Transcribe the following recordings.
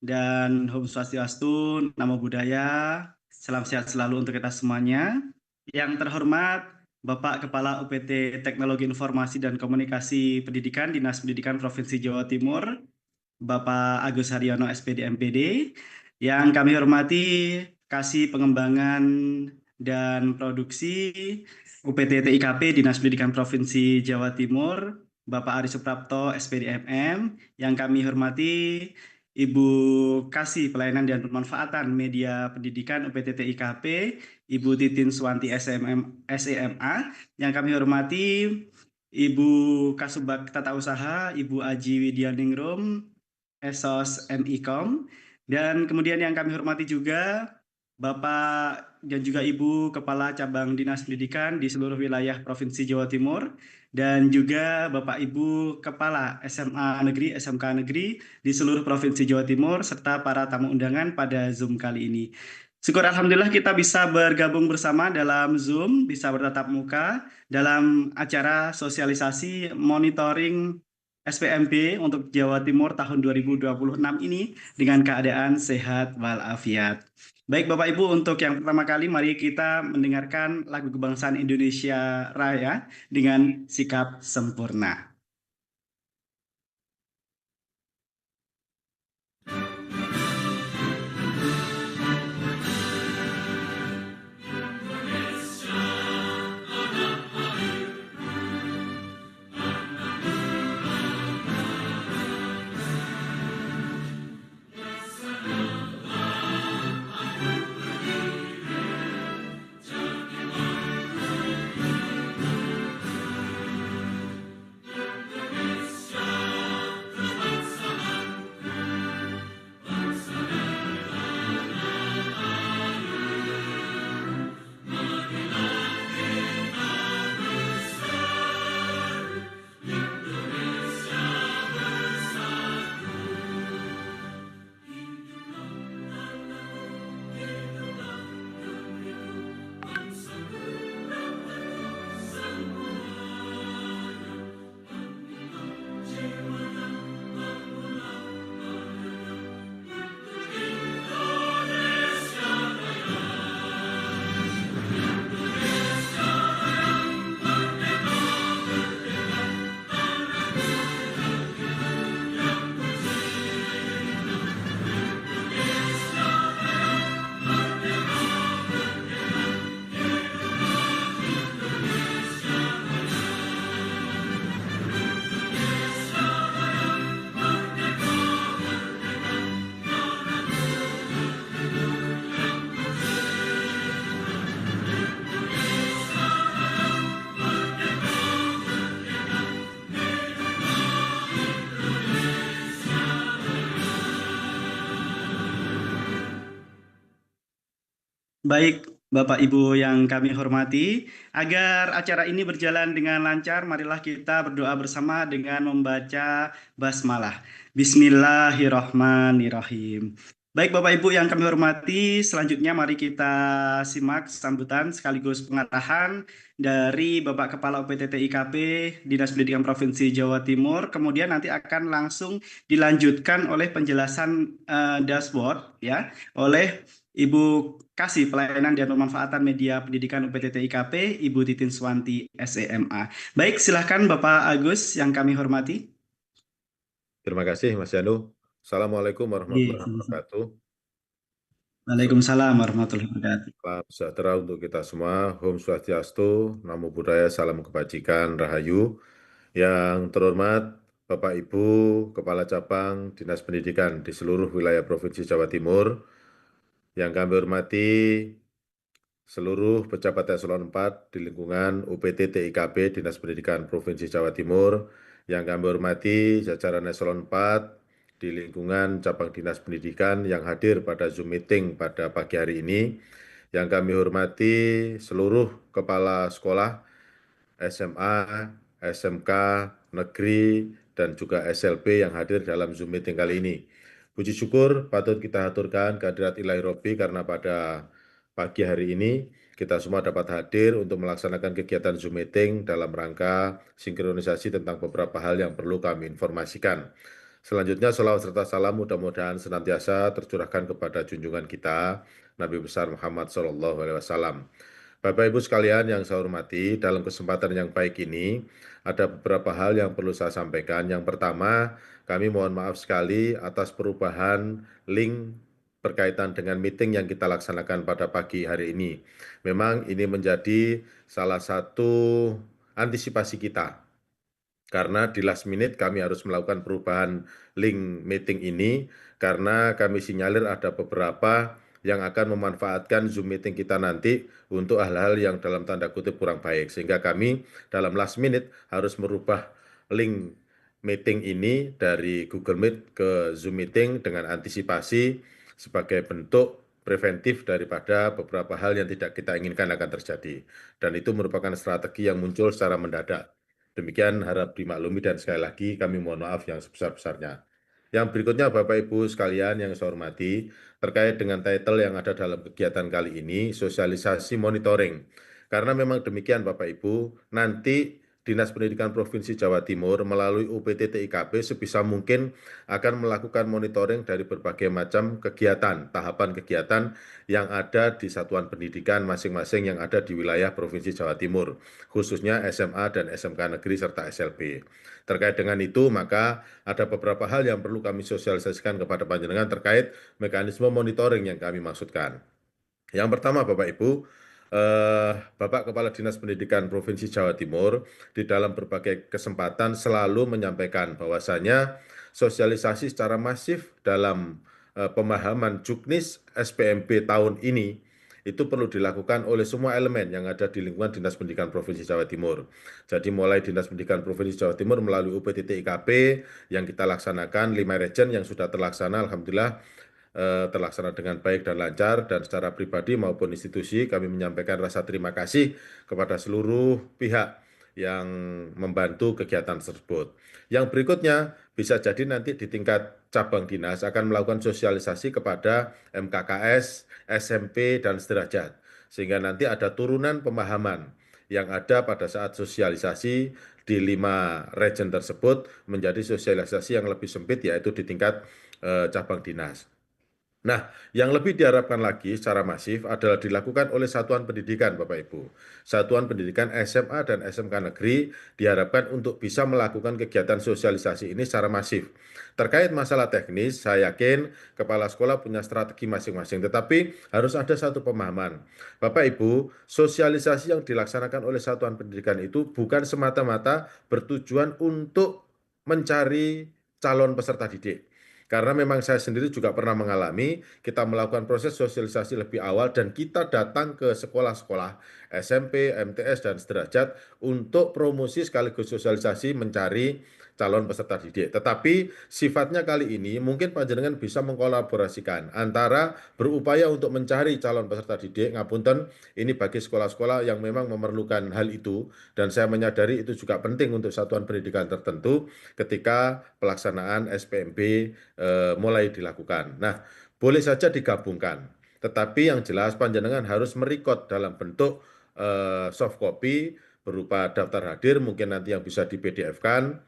dan Om Swastiastu, Namo Buddhaya, salam sehat selalu untuk kita semuanya. Yang terhormat Bapak Kepala UPT Teknologi Informasi dan Komunikasi Pendidikan Dinas Pendidikan Provinsi Jawa Timur, Bapak Agus Haryono SPD MPD, yang kami hormati Kasih Pengembangan dan Produksi UPT TIKP Dinas Pendidikan Provinsi Jawa Timur, Bapak Ari Suprapto SPD MM, yang kami hormati Ibu Kasih Pelayanan dan Pemanfaatan Media Pendidikan UPT TIKP, Ibu Titin Suwanti SEMA, yang kami hormati Ibu Kasubag Tata Usaha, Ibu Aji Widyaningrum, Esos MIKOM, dan kemudian yang kami hormati juga Bapak dan juga Ibu Kepala Cabang Dinas Pendidikan di seluruh wilayah Provinsi Jawa Timur, dan juga Bapak Ibu Kepala SMA Negeri, SMK Negeri di seluruh Provinsi Jawa Timur, serta para tamu undangan pada Zoom kali ini. Syukur Alhamdulillah kita bisa bergabung bersama dalam Zoom, bisa bertatap muka dalam acara sosialisasi monitoring SPMB untuk Jawa Timur tahun 2026 ini dengan keadaan sehat walafiat. Baik Bapak Ibu, untuk yang pertama kali mari kita mendengarkan lagu kebangsaan Indonesia Raya dengan sikap sempurna. Baik, Bapak Ibu yang kami hormati, agar acara ini berjalan dengan lancar, marilah kita berdoa bersama dengan membaca basmalah. Bismillahirrahmanirrahim. Baik, Bapak Ibu yang kami hormati, selanjutnya mari kita simak sambutan sekaligus pengarahan dari Bapak Kepala UPT TIKP Dinas Pendidikan Provinsi Jawa Timur. Kemudian nanti akan langsung dilanjutkan oleh penjelasan dashboard ya oleh Ibu Kasih Pelayanan dan Pemanfaatan Media Pendidikan UPT TIKP, Ibu Titin Suwanti SEMA. Baik, silahkan Bapak Agus yang kami hormati. Terima kasih Mas Janu. Assalamualaikum warahmatullahi wabarakatuh. Waalaikumsalam warahmatullahi wabarakatuh. Salam sejahtera untuk kita semua. Om Swastiastu, Namo Buddhaya, salam kebajikan, Rahayu. Yang terhormat Bapak Ibu Kepala Cabang Dinas Pendidikan di seluruh wilayah Provinsi Jawa Timur, yang kami hormati seluruh pejabat eselon 4 di lingkungan UPT TIKP Dinas Pendidikan Provinsi Jawa Timur, yang kami hormati jajaran eselon 4 di lingkungan cabang Dinas Pendidikan yang hadir pada Zoom meeting pada pagi hari ini, yang kami hormati seluruh kepala sekolah SMA, SMK, Negeri, dan juga SLB yang hadir dalam Zoom meeting kali ini. Puji syukur patut kita aturkan kehadirat Ilahi Robbi karena pada pagi hari ini kita semua dapat hadir untuk melaksanakan kegiatan Zoom meeting dalam rangka sinkronisasi tentang beberapa hal yang perlu kami informasikan. Selanjutnya, salawat serta salam mudah-mudahan senantiasa tercurahkan kepada junjungan kita, Nabi besar Muhammad SAW. Bapak Ibu sekalian yang saya hormati, dalam kesempatan yang baik ini, ada beberapa hal yang perlu saya sampaikan. Yang pertama, kami mohon maaf sekali atas perubahan link berkaitan dengan meeting yang kita laksanakan pada pagi hari ini. Memang ini menjadi salah satu antisipasi kita karena di last minute kami harus melakukan perubahan link meeting ini karena kami sinyalir ada beberapa yang akan memanfaatkan Zoom meeting kita nanti untuk hal-hal yang dalam tanda kutip kurang baik. Sehingga kami dalam last minute harus merubah link meeting ini dari Google Meet ke Zoom meeting dengan antisipasi sebagai bentuk preventif daripada beberapa hal yang tidak kita inginkan akan terjadi. Dan itu merupakan strategi yang muncul secara mendadak. Demikian harap dimaklumi dan sekali lagi kami mohon maaf yang sebesar-besarnya. Yang berikutnya Bapak Ibu sekalian yang saya hormati, terkait dengan title yang ada dalam kegiatan kali ini, sosialisasi monitoring. Karena memang demikian Bapak Ibu, nanti Dinas Pendidikan Provinsi Jawa Timur melalui UPT TIKP sebisa mungkin akan melakukan monitoring dari berbagai macam kegiatan, tahapan kegiatan yang ada di satuan pendidikan masing-masing yang ada di wilayah Provinsi Jawa Timur, khususnya SMA dan SMK Negeri serta SLB. Terkait dengan itu, maka ada beberapa hal yang perlu kami sosialisasikan kepada panjenengan terkait mekanisme monitoring yang kami maksudkan. Yang pertama, Bapak Ibu, Bapak Kepala Dinas Pendidikan Provinsi Jawa Timur di dalam berbagai kesempatan selalu menyampaikan bahwasanya sosialisasi secara masif dalam pemahaman Juknis SPMB tahun ini itu perlu dilakukan oleh semua elemen yang ada di lingkungan Dinas Pendidikan Provinsi Jawa Timur. Jadi mulai Dinas Pendidikan Provinsi Jawa Timur melalui UPT TIKP yang kita laksanakan 5 region yang sudah terlaksana, Alhamdulillah terlaksana dengan baik dan lancar, dan secara pribadi maupun institusi kami menyampaikan rasa terima kasih kepada seluruh pihak yang membantu kegiatan tersebut. Yang berikutnya bisa jadi nanti di tingkat cabang dinas akan melakukan sosialisasi kepada MKKS, SMP, dan sederajat. Sehingga nanti ada turunan pemahaman yang ada pada saat sosialisasi di 5 region tersebut menjadi sosialisasi yang lebih sempit yaitu di tingkat cabang dinas. Nah, yang lebih diharapkan lagi secara masif adalah dilakukan oleh satuan pendidikan, Bapak Ibu. Satuan pendidikan SMA dan SMK negeri diharapkan untuk bisa melakukan kegiatan sosialisasi ini secara masif. Terkait masalah teknis, saya yakin kepala sekolah punya strategi masing-masing, tetapi harus ada satu pemahaman. Bapak Ibu, sosialisasi yang dilaksanakan oleh satuan pendidikan itu bukan semata-mata bertujuan untuk mencari calon peserta didik. Karena memang saya sendiri juga pernah mengalami, kita melakukan proses sosialisasi lebih awal dan kita datang ke sekolah-sekolah SMP, MTS, dan sederajat untuk promosi sekaligus sosialisasi mencari calon peserta didik. Tetapi sifatnya kali ini mungkin panjenengan bisa mengkolaborasikan antara berupaya untuk mencari calon peserta didik, ngapunten, ini bagi sekolah-sekolah yang memang memerlukan hal itu, dan saya menyadari itu juga penting untuk satuan pendidikan tertentu ketika pelaksanaan SPMB mulai dilakukan. Nah, boleh saja digabungkan, tetapi yang jelas panjenengan harus merekod dalam bentuk soft copy berupa daftar hadir, mungkin nanti yang bisa di PDF-kan,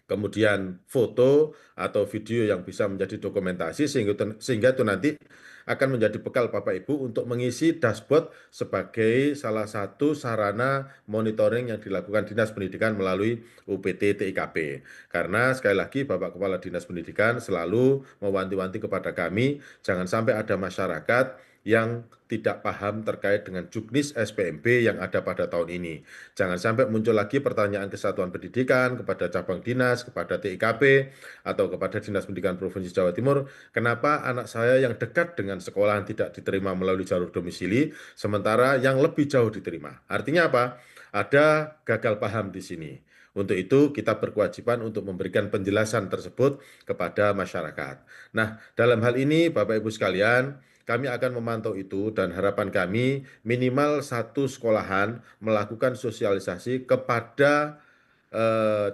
kemudian foto atau video yang bisa menjadi dokumentasi sehingga itu nanti akan menjadi bekal Bapak Ibu untuk mengisi dashboard sebagai salah satu sarana monitoring yang dilakukan Dinas Pendidikan melalui UPT TIKP. Karena sekali lagi Bapak Kepala Dinas Pendidikan selalu mewanti-wanti kepada kami, jangan sampai ada masyarakat yang tidak paham terkait dengan Juknis SPMB yang ada pada tahun ini. Jangan sampai muncul lagi pertanyaan kesatuan pendidikan kepada cabang dinas, kepada TIKP, atau kepada Dinas Pendidikan Provinsi Jawa Timur, kenapa anak saya yang dekat dengan sekolah tidak diterima melalui jalur domisili, sementara yang lebih jauh diterima. Artinya apa? Ada gagal paham di sini. Untuk itu, kita berkewajiban untuk memberikan penjelasan tersebut kepada masyarakat. Nah, dalam hal ini, Bapak Ibu sekalian, kami akan memantau itu dan harapan kami minimal satu sekolahan melakukan sosialisasi kepada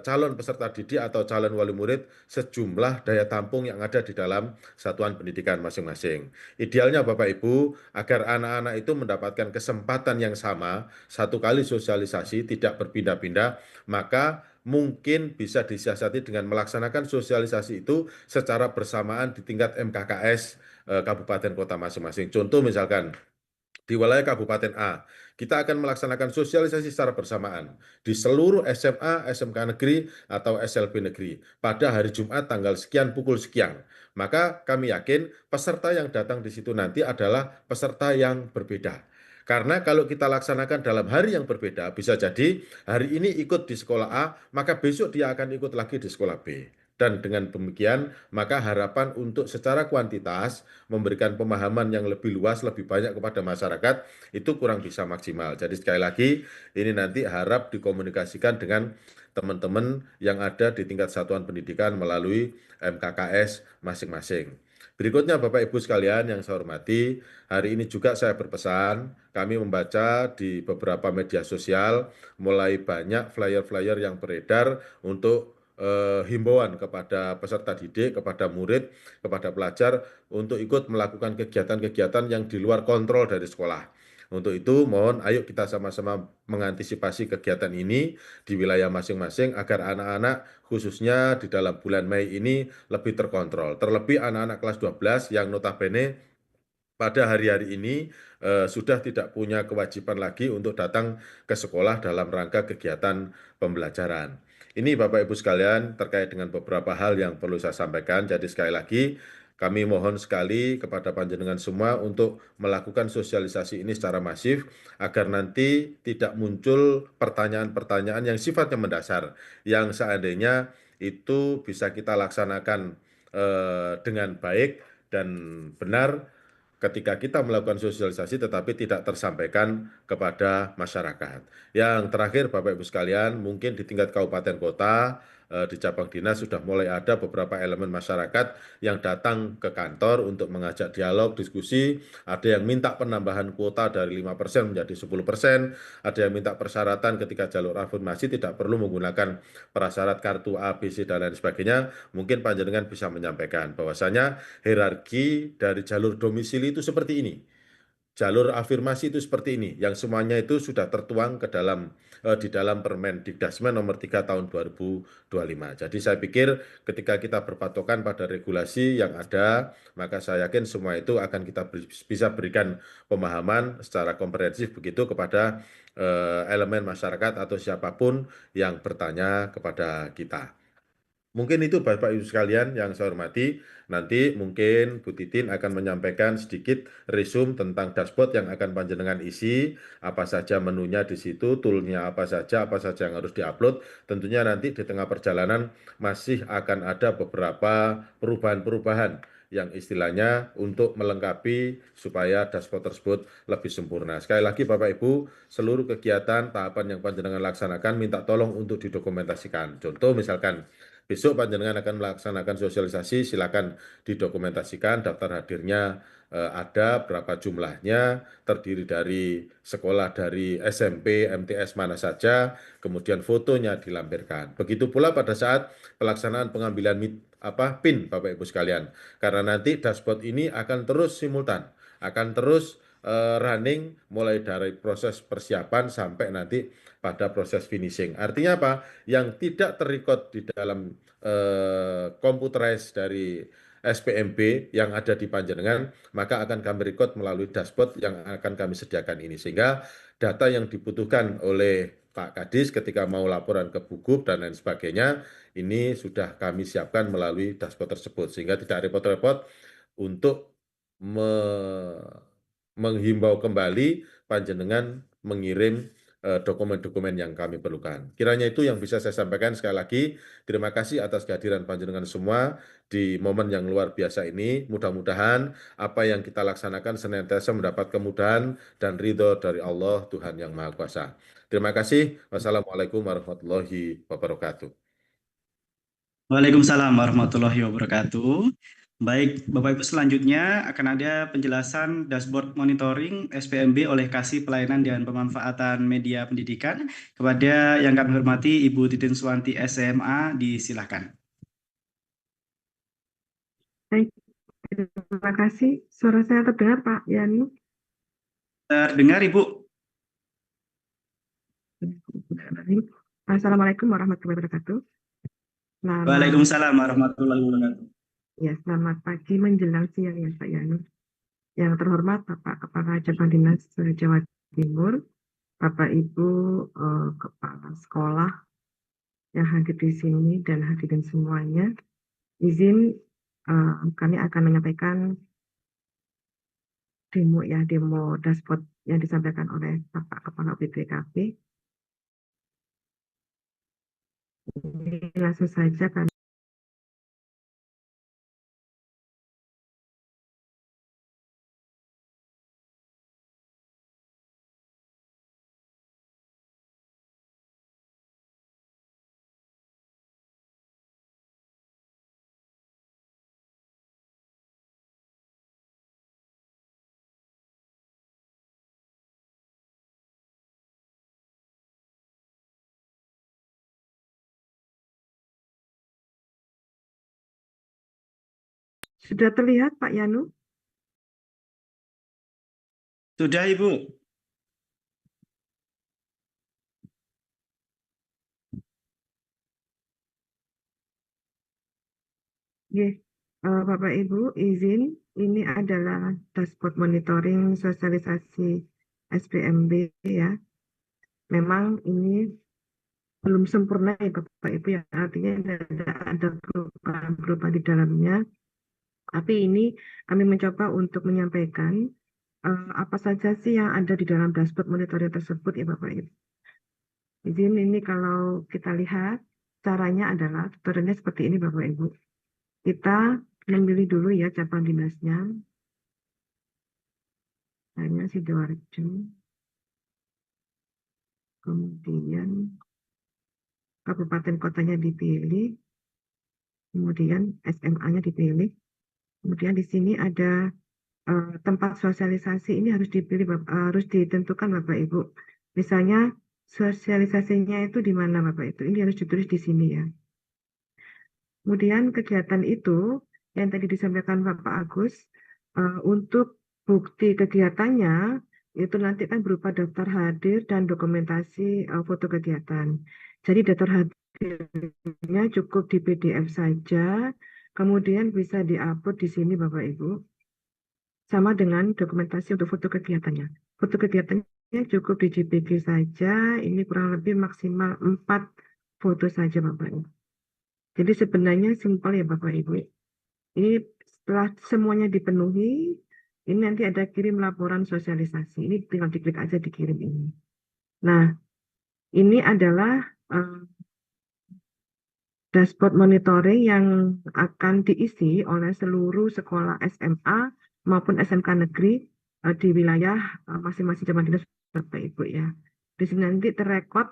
calon peserta didik atau calon wali murid sejumlah daya tampung yang ada di dalam satuan pendidikan masing-masing. Idealnya Bapak Ibu, agar anak-anak itu mendapatkan kesempatan yang sama, satu kali sosialisasi tidak berpindah-pindah, maka mungkin bisa disiasati dengan melaksanakan sosialisasi itu secara bersamaan di tingkat MKKS kabupaten kota masing-masing. Contoh misalkan di wilayah Kabupaten A, kita akan melaksanakan sosialisasi secara bersamaan di seluruh SMA, SMK negeri, atau SLB negeri pada hari Jumat tanggal sekian pukul sekian. Maka kami yakin peserta yang datang di situ nanti adalah peserta yang berbeda. Karena kalau kita laksanakan dalam hari yang berbeda, bisa jadi hari ini ikut di sekolah A, maka besok dia akan ikut lagi di sekolah B. Dan dengan demikian, maka harapan untuk secara kuantitas memberikan pemahaman yang lebih luas, lebih banyak kepada masyarakat, itu kurang bisa maksimal. Jadi sekali lagi, ini nanti harap dikomunikasikan dengan teman-teman yang ada di tingkat satuan pendidikan melalui MKKS masing-masing. Berikutnya Bapak Ibu sekalian yang saya hormati, hari ini juga saya berpesan, kami membaca di beberapa media sosial, mulai banyak flyer-flyer yang beredar untuk himbauan kepada peserta didik, kepada murid, kepada pelajar untuk ikut melakukan kegiatan-kegiatan yang di luar kontrol dari sekolah. Untuk itu, mohon ayo kita sama-sama mengantisipasi kegiatan ini di wilayah masing-masing agar anak-anak khususnya di dalam bulan Mei ini lebih terkontrol. Terlebih anak-anak kelas 12 yang notabene pada hari-hari ini sudah tidak punya kewajiban lagi untuk datang ke sekolah dalam rangka kegiatan pembelajaran. Ini Bapak Ibu sekalian terkait dengan beberapa hal yang perlu saya sampaikan. Jadi sekali lagi kami mohon sekali kepada panjenengan semua untuk melakukan sosialisasi ini secara masif agar nanti tidak muncul pertanyaan-pertanyaan yang sifatnya mendasar yang seandainya itu bisa kita laksanakan dengan baik dan benar ketika kita melakukan sosialisasi tetapi tidak tersampaikan kepada masyarakat. Yang terakhir Bapak Ibu sekalian, mungkin di tingkat kabupaten kota, di cabang dinas sudah mulai ada beberapa elemen masyarakat yang datang ke kantor untuk mengajak dialog, diskusi, ada yang minta penambahan kuota dari 5% menjadi 10%, ada yang minta persyaratan ketika jalur afirmasi tidak perlu menggunakan prasyarat kartu A, B, C, dan lain sebagainya. Mungkin panjenengan bisa menyampaikan bahwasanya hierarki dari jalur domisili itu seperti ini. Jalur afirmasi itu seperti ini, yang semuanya itu sudah tertuang ke dalam di dalam Permendikdasmen nomor 3 tahun 2025. Jadi saya pikir ketika kita berpatokan pada regulasi yang ada, maka saya yakin semua itu akan kita bisa berikan pemahaman secara komprehensif begitu kepada elemen masyarakat atau siapapun yang bertanya kepada kita. Mungkin itu Bapak Ibu sekalian yang saya hormati. Nanti mungkin Bu Titin akan menyampaikan sedikit resume tentang dashboard yang akan panjenengan isi, apa saja menunya di situ, toolnya apa saja yang harus diupload. Tentunya nanti di tengah perjalanan masih akan ada beberapa perubahan-perubahan yang istilahnya untuk melengkapi supaya dashboard tersebut lebih sempurna. Sekali lagi Bapak Ibu, seluruh kegiatan tahapan yang panjenengan laksanakan minta tolong untuk didokumentasikan. Contoh misalkan besok panjenengan akan melaksanakan sosialisasi, silakan didokumentasikan daftar hadirnya ada berapa jumlahnya, terdiri dari sekolah dari SMP, MTS mana saja, kemudian fotonya dilampirkan. Begitu pula pada saat pelaksanaan pengambilan PIN Bapak Ibu sekalian. Karena nanti dashboard ini akan terus simultan, akan terus running mulai dari proses persiapan sampai nanti pada proses finishing. Artinya apa? Yang tidak terrecord di dalam computerized dari SPMB yang ada di Panjenengan, maka akan kami record melalui dashboard yang akan kami sediakan ini. Sehingga data yang dibutuhkan oleh Pak Kadis ketika mau laporan ke Bugub dan lain sebagainya, ini sudah kami siapkan melalui dashboard tersebut. Sehingga tidak repot-repot untuk menghimbau kembali Panjenengan mengirim dokumen-dokumen yang kami perlukan. Kiranya itu yang bisa saya sampaikan sekali lagi. Terima kasih atas kehadiran panjenengan semua di momen yang luar biasa ini. Mudah-mudahan apa yang kita laksanakan senantiasa mendapat kemudahan dan ridho dari Allah Tuhan Yang Maha Kuasa. Terima kasih. Wassalamualaikum warahmatullahi wabarakatuh. Waalaikumsalam warahmatullahi wabarakatuh. Baik, Bapak Ibu, selanjutnya akan ada penjelasan dashboard monitoring SPMB oleh Kasih Pelayanan dan Pemanfaatan Media Pendidikan. Kepada yang kami hormati Ibu Titin Suwanti SMA, disilahkan. Baik, terima kasih. Suara saya terdengar, Pak Yani? Terdengar, Ibu? Assalamualaikum warahmatullahi wabarakatuh. Selamat, Waalaikumsalam warahmatullahi wabarakatuh. selamat pagi menjelang siang ya Pak Yanu. Yang terhormat Bapak Kepala Cabang Dinas Jawa Timur, Bapak Ibu Kepala Sekolah yang hadir di sini dan hadirin semuanya. Izin kami akan menyampaikan demo dashboard yang disampaikan oleh Bapak Kepala BPKP. Ini langsung saja kami. Sudah terlihat Pak Yanu? Sudah, Ibu. Bapak Ibu, izin ini adalah dashboard monitoring sosialisasi SPMB ya. Memang ini belum sempurna ya Bapak Ibu ya, artinya ada perubahan-perubahan di dalamnya. Tapi ini kami mencoba untuk menyampaikan apa saja sih yang ada di dalam dashboard monitoring tersebut ya Bapak Ibu. Izin ini kalau kita lihat caranya adalah tutorialnya seperti ini Bapak Ibu. Kita memilih dulu ya cabang dinasnya. Hanya Sidoarjo. Kemudian kabupaten kotanya dipilih. Kemudian SMA-nya dipilih. Kemudian di sini ada tempat sosialisasi ini harus dipilih, harus ditentukan Bapak Ibu. Misalnya sosialisasinya itu di mana Bapak Ibu? Ini harus ditulis di sini ya. Kemudian kegiatan itu yang tadi disampaikan Bapak Agus, untuk bukti kegiatannya itu nanti kan berupa daftar hadir dan dokumentasi foto kegiatan. Jadi daftar hadirnya cukup di PDF saja, kemudian bisa diupload di sini Bapak Ibu. Sama dengan dokumentasi untuk foto kegiatannya. Foto kegiatannya cukup di JPG saja, ini kurang lebih maksimal 4 foto saja Bapak Ibu. Jadi sebenarnya simpel ya Bapak Ibu. Ini setelah semuanya dipenuhi, ini nanti ada kirim laporan sosialisasi. Ini tinggal diklik aja dikirim ini. Nah, ini adalah dashboard monitoring yang akan diisi oleh seluruh sekolah SMA maupun SMK negeri di wilayah masing-masing cabang dinas Bapak Ibu ya. Di sini nanti terrekod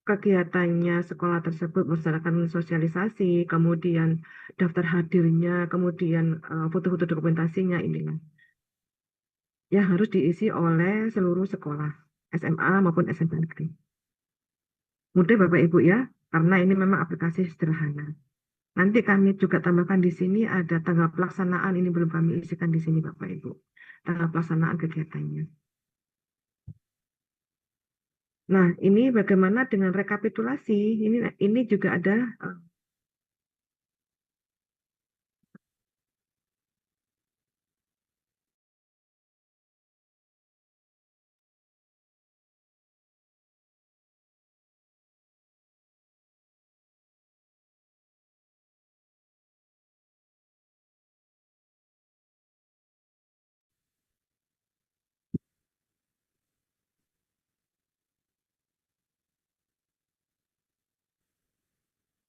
kegiatannya sekolah tersebut berdasarkan sosialisasi, kemudian daftar hadirnya, kemudian foto-foto dokumentasinya inilah yang harus diisi oleh seluruh sekolah SMA maupun SMK negeri. Mudah Bapak Ibu ya, karena ini memang aplikasi sederhana. Nanti kami juga tambahkan di sini ada tanggal pelaksanaan, ini belum kami isikan di sini Bapak Ibu. Tanggal pelaksanaan kegiatannya. Nah, ini bagaimana dengan rekapitulasi? Ini juga ada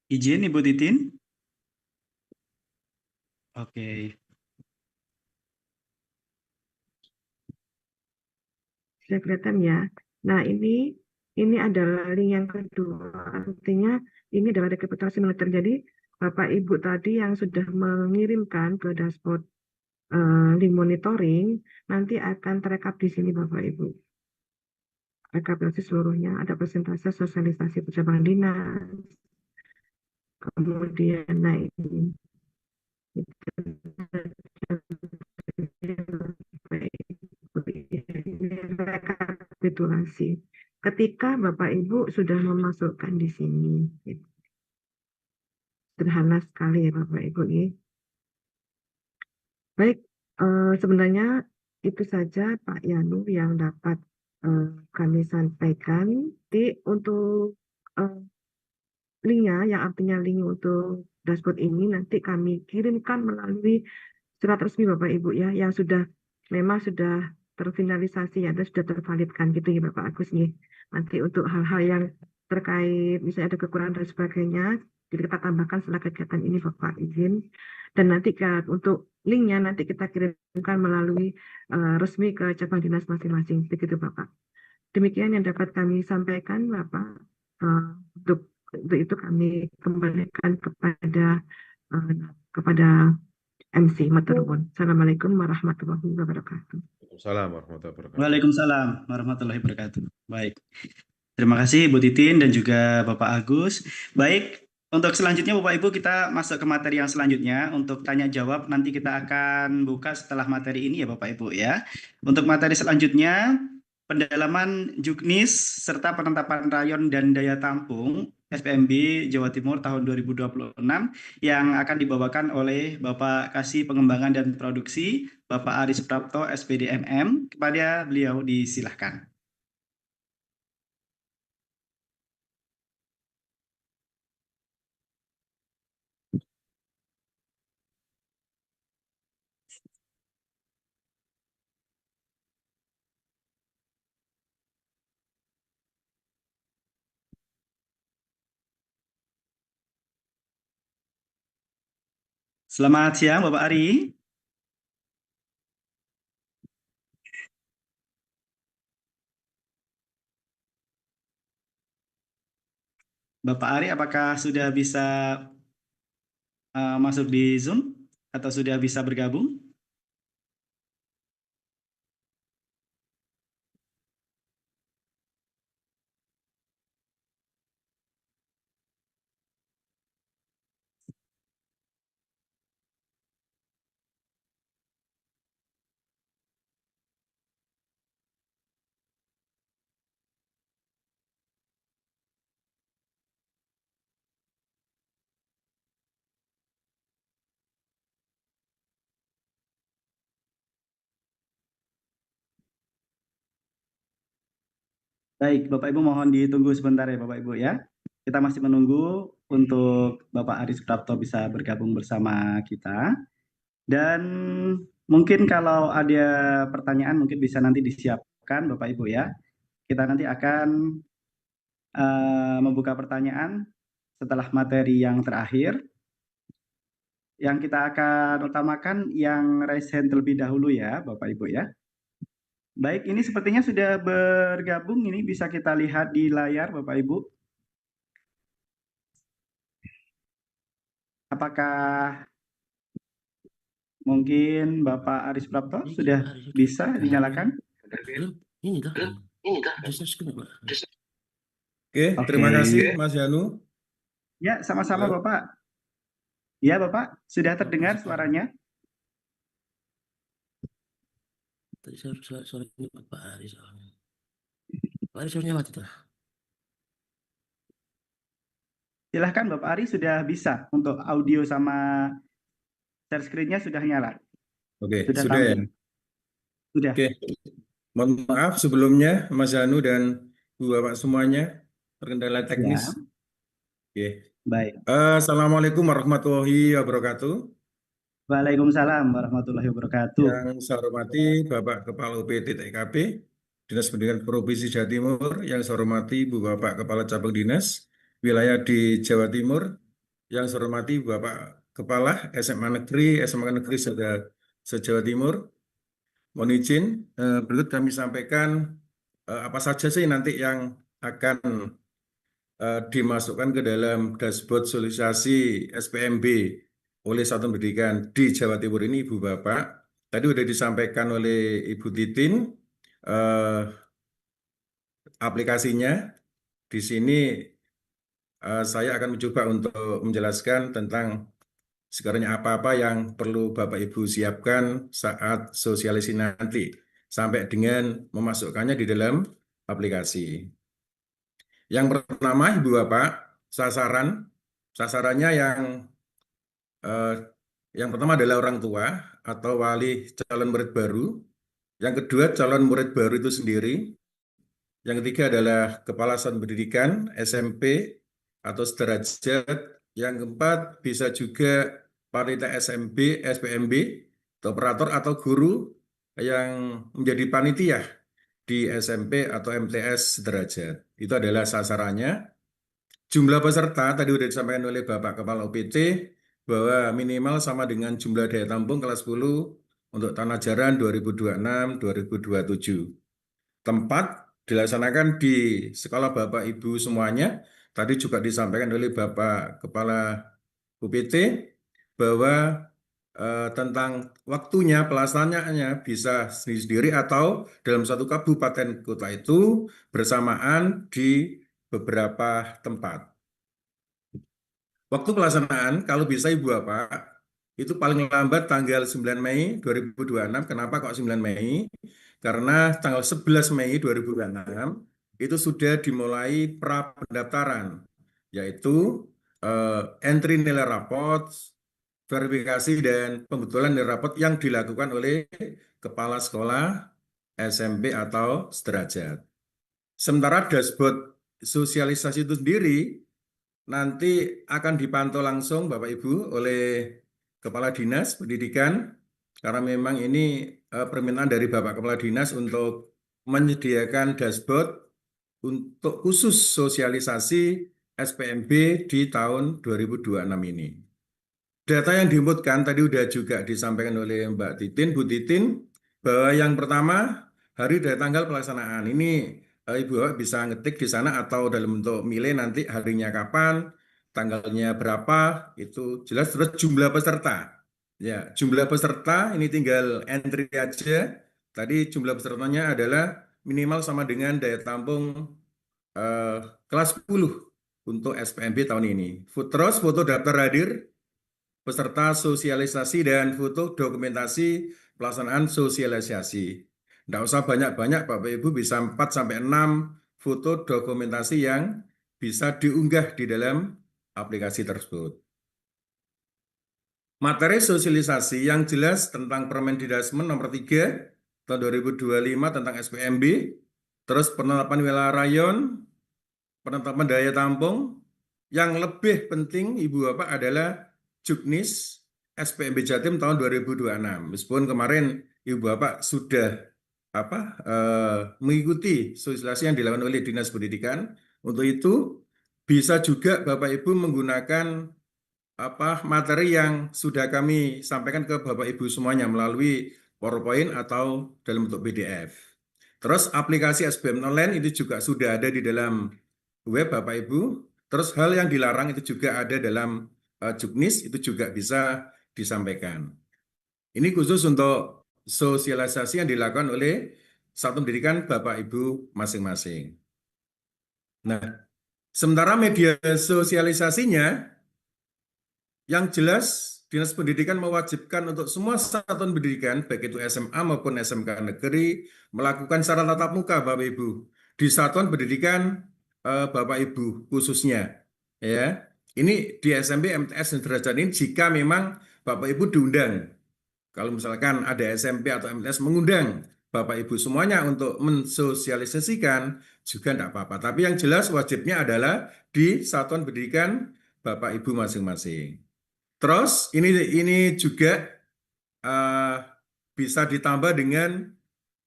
Izin Ibu Titin. Oke. sudah kelihatan ya. Nah, ini adalah link yang kedua. Artinya ini adalah rekapitulasi moneter. Jadi Bapak Ibu tadi yang sudah mengirimkan ke dashboard link monitoring nanti akan terekap di sini Bapak Ibu. Rekapitulasi seluruhnya, ada persentase sosialisasi pejabat dinas, kemudian naik rekapitulasi. ketika Bapak Ibu sudah memasukkan di sini. Gitu. Sederhana sekali ya Bapak Ibu ya. Baik, sebenarnya itu saja Pak Yanu yang dapat kami sampaikan. Jadi untuk linknya, yang artinya link untuk dashboard ini nanti kami kirimkan melalui surat resmi Bapak Ibu ya, yang memang sudah terfinalisasi ya, dan sudah tervalidkan gitu ya Bapak Agus nih. Nanti untuk hal-hal yang terkait misalnya ada kekurangan dan sebagainya, jadi kita tambahkan setelah kegiatan ini Bapak izin. Dan nanti untuk linknya nanti kita kirimkan melalui resmi ke cabang dinas masing-masing, begitu Bapak. Demikian yang dapat kami sampaikan Bapak. Untuk itu kami kembalikan kepada MC Maturnuwun. Assalamualaikum warahmatullahi wabarakatuh. Waalaikumsalam warahmatullahi wabarakatuh. Waalaikumsalam warahmatullahi wabarakatuh. Baik. Terima kasih Bu Titin dan juga Bapak Agus. Baik, untuk selanjutnya Bapak Ibu kita masuk ke materi yang selanjutnya. Untuk tanya jawab nanti kita akan buka setelah materi ini ya Bapak Ibu ya. Untuk materi selanjutnya pendalaman juknis serta penetapan rayon dan daya tampung SPMB Jawa Timur tahun 2026 yang akan dibawakan oleh Bapak Kasih Pengembangan dan Produksi Bapak Aris Prapto SPD MM. Kepada beliau disilahkan. Selamat siang Bapak Ari. Bapak Ari apakah sudah bisa masuk di Zoom atau sudah bisa bergabung? Baik, Bapak Ibu mohon ditunggu sebentar ya Bapak Ibu ya. Kita masih menunggu untuk Bapak Aris Prapto bisa bergabung bersama kita. Dan mungkin kalau ada pertanyaan mungkin bisa nanti disiapkan Bapak Ibu ya. Kita nanti akan membuka pertanyaan setelah materi yang terakhir. Yang kita akan utamakan yang raise hand terlebih dahulu ya Bapak Ibu ya. Baik, ini sepertinya sudah bergabung, ini bisa kita lihat di layar Bapak Ibu. Apakah mungkin Bapak Aris Prapto sudah bisa dinyalakan? Ini dah. Oke, terima kasih Mas Yanu. Ya, sama-sama Halo. Bapak. Ya Bapak, sudah terdengar suaranya? Tadi suaranya Pak Aris soalnya. Pak Aris suaranya mati tuh. Silahkan Bapak Aris sudah bisa untuk audio sama share screen-nya sudah nyala. Oke, Sudah sudah ya. tampil. Sudah. Oke, mohon maaf sebelumnya Mas Yanu dan Bu Bapak semuanya terkendala teknis. Ya, Oke. baik. Assalamualaikum warahmatullahi wabarakatuh. Waalaikumsalam warahmatullahi wabarakatuh. Yang saya hormati Bapak Kepala UPT TKP, Dinas Pendidikan Provinsi Jawa Timur. Yang saya hormati Bu Bapak Kepala Cabang Dinas Wilayah di Jawa Timur. Yang saya hormati Bapak Kepala SMA Negeri se-Jawa Timur. Mohon izin, berikut kami sampaikan apa saja sih nanti yang akan dimasukkan ke dalam dashboard sosialisasi SPMB oleh Satuan Pendidikan di Jawa Timur ini, Ibu Bapak. Tadi sudah disampaikan oleh Ibu Titin aplikasinya. Di sini saya akan mencoba untuk menjelaskan tentang sekiranya apa-apa yang perlu Bapak Ibu siapkan saat sosialisasi nanti sampai dengan memasukkannya di dalam aplikasi. Yang pertama, Ibu Bapak, sasarannya yang pertama adalah orang tua atau wali calon murid baru. Yang kedua, calon murid baru itu sendiri. Yang ketiga adalah kepala satuan pendidikan, SMP atau sederajat. Yang keempat, bisa juga panitia SMP, SPMB, atau operator atau guru yang menjadi panitia di SMP atau MTS sederajat. Itu adalah sasarannya. Jumlah peserta tadi sudah disampaikan oleh Bapak Kepala UPT bahwa minimal sama dengan jumlah daya tampung kelas 10 untuk tanah ajaran 2026-2027. Tempat dilaksanakan di sekolah Bapak Ibu semuanya. Tadi juga disampaikan oleh Bapak Kepala UPT bahwa tentang waktunya pelaksanaannya bisa sendiri-sendiri atau dalam satu kabupaten kota itu bersamaan di beberapa tempat. Waktu pelaksanaan kalau bisa Ibu Bapak itu paling lambat tanggal 9 Mei 2026. Kenapa kok 9 Mei? Karena tanggal 11 Mei 2026 itu sudah dimulai pra pendaftaran, yaitu entry nilai rapot, verifikasi dan pembetulan nilai rapot yang dilakukan oleh kepala sekolah SMP atau sederajat. Sementara dashboard sosialisasi itu sendiri nanti akan dipantau langsung Bapak Ibu oleh Kepala Dinas Pendidikan, karena memang ini permintaan dari Bapak Kepala Dinas untuk menyediakan dashboard untuk khusus sosialisasi SPMB di tahun 2026 ini. Data yang diinputkan tadi sudah juga disampaikan oleh Mbak Titin, Bu Titin, bahwa yang pertama hari dan tanggal pelaksanaan. Ini Ibu bisa ngetik di sana atau dalam bentuk milih nanti harinya kapan, tanggalnya berapa, itu jelas. Terus jumlah peserta. Ya, jumlah peserta ini tinggal entry aja. Tadi jumlah pesertanya adalah minimal sama dengan daya tampung kelas 10 untuk SPMB tahun ini. Terus foto daftar hadir peserta sosialisasi dan foto dokumentasi pelaksanaan sosialisasi. Tidak usah banyak-banyak Bapak Ibu, bisa 4-6 foto dokumentasi yang bisa diunggah di dalam aplikasi tersebut. Materi sosialisasi yang jelas tentang Permendikbud nomor 3 tahun 2025 tentang SPMB, terus penetapan wilayah rayon, penetapan daya tampung. Yang lebih penting Ibu Bapak adalah Juknis SPMB Jatim tahun 2026. Meskipun kemarin Ibu Bapak sudah mengikuti sosialisasi yang dilakukan oleh Dinas Pendidikan. Untuk itu bisa juga Bapak Ibu menggunakan materi yang sudah kami sampaikan ke Bapak Ibu semuanya melalui PowerPoint atau dalam bentuk PDF. Terus aplikasi SBM online itu juga sudah ada di dalam web Bapak Ibu. Terus hal yang dilarang itu juga ada dalam Juknis, itu juga bisa disampaikan. Ini khusus untuk sosialisasi yang dilakukan oleh satuan pendidikan Bapak Ibu masing-masing. Nah, sementara media sosialisasinya yang jelas Dinas Pendidikan mewajibkan untuk semua satuan pendidikan, baik itu SMA maupun SMK negeri, melakukan secara tatap muka Bapak Ibu di satuan pendidikan Bapak Ibu khususnya. Ya, ini di SMP, MTS dan sederajat ini jika memang Bapak Ibu diundang. Kalau misalkan ada SMP atau MTS mengundang Bapak Ibu semuanya untuk mensosialisasikan juga tidak apa-apa. Tapi yang jelas wajibnya adalah di satuan pendidikan Bapak Ibu masing-masing. Terus ini juga bisa ditambah dengan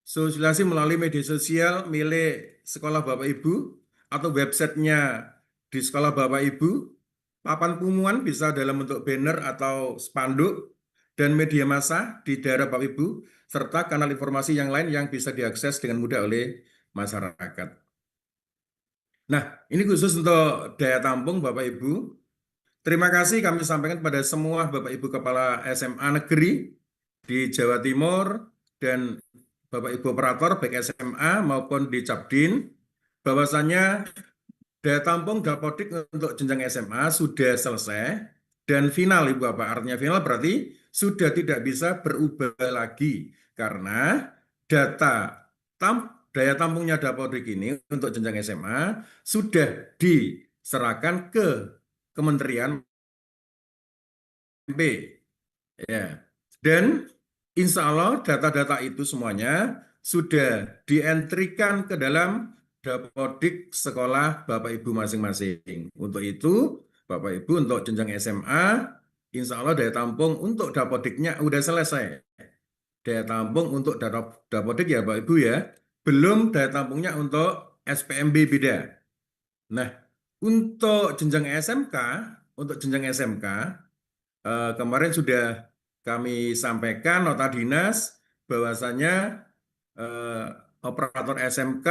sosialisasi melalui media sosial milik sekolah Bapak Ibu atau websitenya di sekolah Bapak Ibu. Papan pengumuman bisa dalam bentuk banner atau spanduk dan media massa di daerah Bapak Ibu, serta kanal informasi yang lain yang bisa diakses dengan mudah oleh masyarakat. Nah, ini khusus untuk daya tampung Bapak Ibu. Terima kasih kami sampaikan kepada semua Bapak Ibu Kepala SMA Negeri di Jawa Timur dan Bapak Ibu Operator baik SMA maupun di Capdin, bahwasannya daya tampung Dapodik untuk jenjang SMA sudah selesai dan final Ibu Bapak. Artinya final berarti sudah tidak bisa berubah lagi karena data daya tampungnya Dapodik ini untuk jenjang SMA sudah diserahkan ke Kementerian MP. Ya. Dan insya Allah data-data itu semuanya sudah dientrikan ke dalam Dapodik sekolah Bapak Ibu masing-masing. Untuk itu, Bapak Ibu untuk jenjang SMA, insya Allah daya tampung untuk Dapodiknya udah selesai. Daya tampung untuk Dapodik ya Bapak Ibu ya, belum daya tampungnya untuk SPMB beda. Nah, untuk jenjang SMK, kemarin sudah kami sampaikan nota dinas bahwasanya operator SMK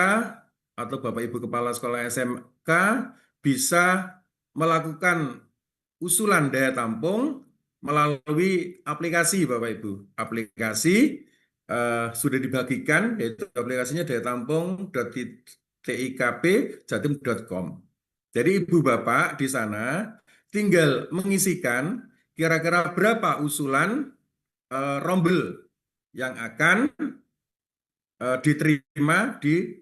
atau Bapak Ibu Kepala Sekolah SMK bisa melakukan usulan daya tampung melalui aplikasi Bapak Ibu. Aplikasi sudah dibagikan, yaitu aplikasinya daya tampung.tikp.jatim.com. Jadi Ibu Bapak di sana tinggal mengisikan kira-kira berapa usulan rombel yang akan diterima di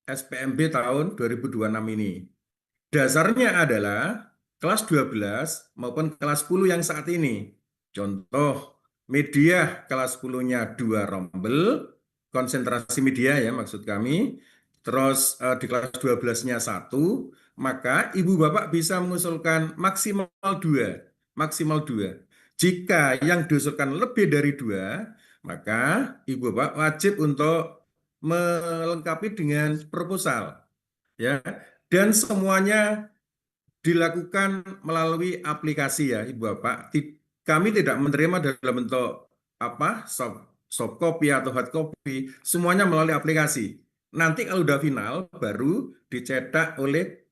SPMB tahun 2026 ini. Dasarnya adalah kelas 12 maupun kelas 10 yang saat ini. Contoh, media kelas 10-nya 2 rombel, konsentrasi media ya maksud kami, terus di kelas 12-nya 1, maka Ibu Bapak bisa mengusulkan maksimal 2. Jika yang diusulkan lebih dari 2, maka Ibu Bapak wajib untuk melengkapi dengan proposal. Ya, dan semuanya dilakukan melalui aplikasi ya Ibu Bapak. Kami tidak menerima dalam bentuk soft copy atau hard copy, semuanya melalui aplikasi. Nanti kalau udah final baru dicetak oleh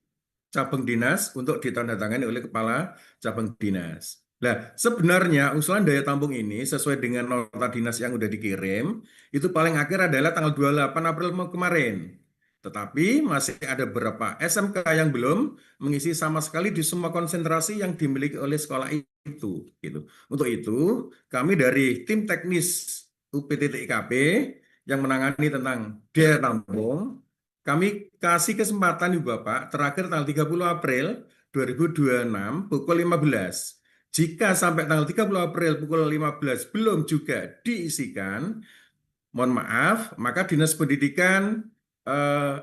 cabang dinas untuk ditandatangani oleh kepala cabang dinas. Nah, sebenarnya usulan daya tampung ini sesuai dengan nota dinas yang udah dikirim, itu paling akhir adalah tanggal 28 April kemarin. Tetapi masih ada beberapa SMK yang belum mengisi sama sekali di semua konsentrasi yang dimiliki oleh sekolah itu. Gitu. Untuk itu, kami dari tim teknis UPT TIKP yang menangani tentang daya tampung, kami kasih kesempatan Ibu Bapak terakhir tanggal 30 April 2026 pukul 15. Jika sampai tanggal 30 April pukul 15 belum juga diisikan, mohon maaf, maka Dinas Pendidikan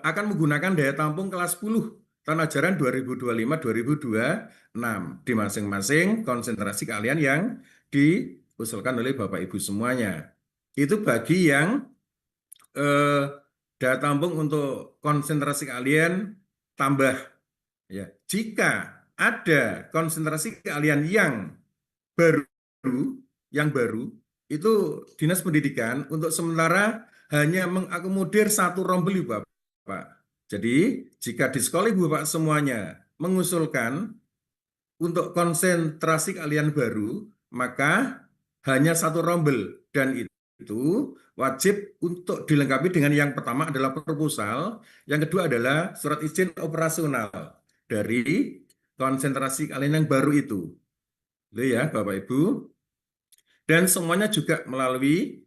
akan menggunakan daya tampung kelas 10 tahun ajaran 2025-2026 di masing-masing konsentrasi kalian yang diusulkan oleh Bapak Ibu semuanya. Itu bagi yang daya tampung untuk konsentrasi kalian tambah. Ya, jika ada konsentrasi kalian yang baru, itu Dinas Pendidikan untuk sementara hanya mengakomodir 1 rombel Ibu Bapak. Jadi jika di sekolah Ibu Bapak semuanya mengusulkan untuk konsentrasi kalian baru, maka hanya 1 rombel dan itu wajib untuk dilengkapi dengan yang pertama adalah proposal, yang kedua adalah surat izin operasional dari konsentrasi kalian yang baru itu. Itu ya Bapak Ibu. Dan semuanya juga melalui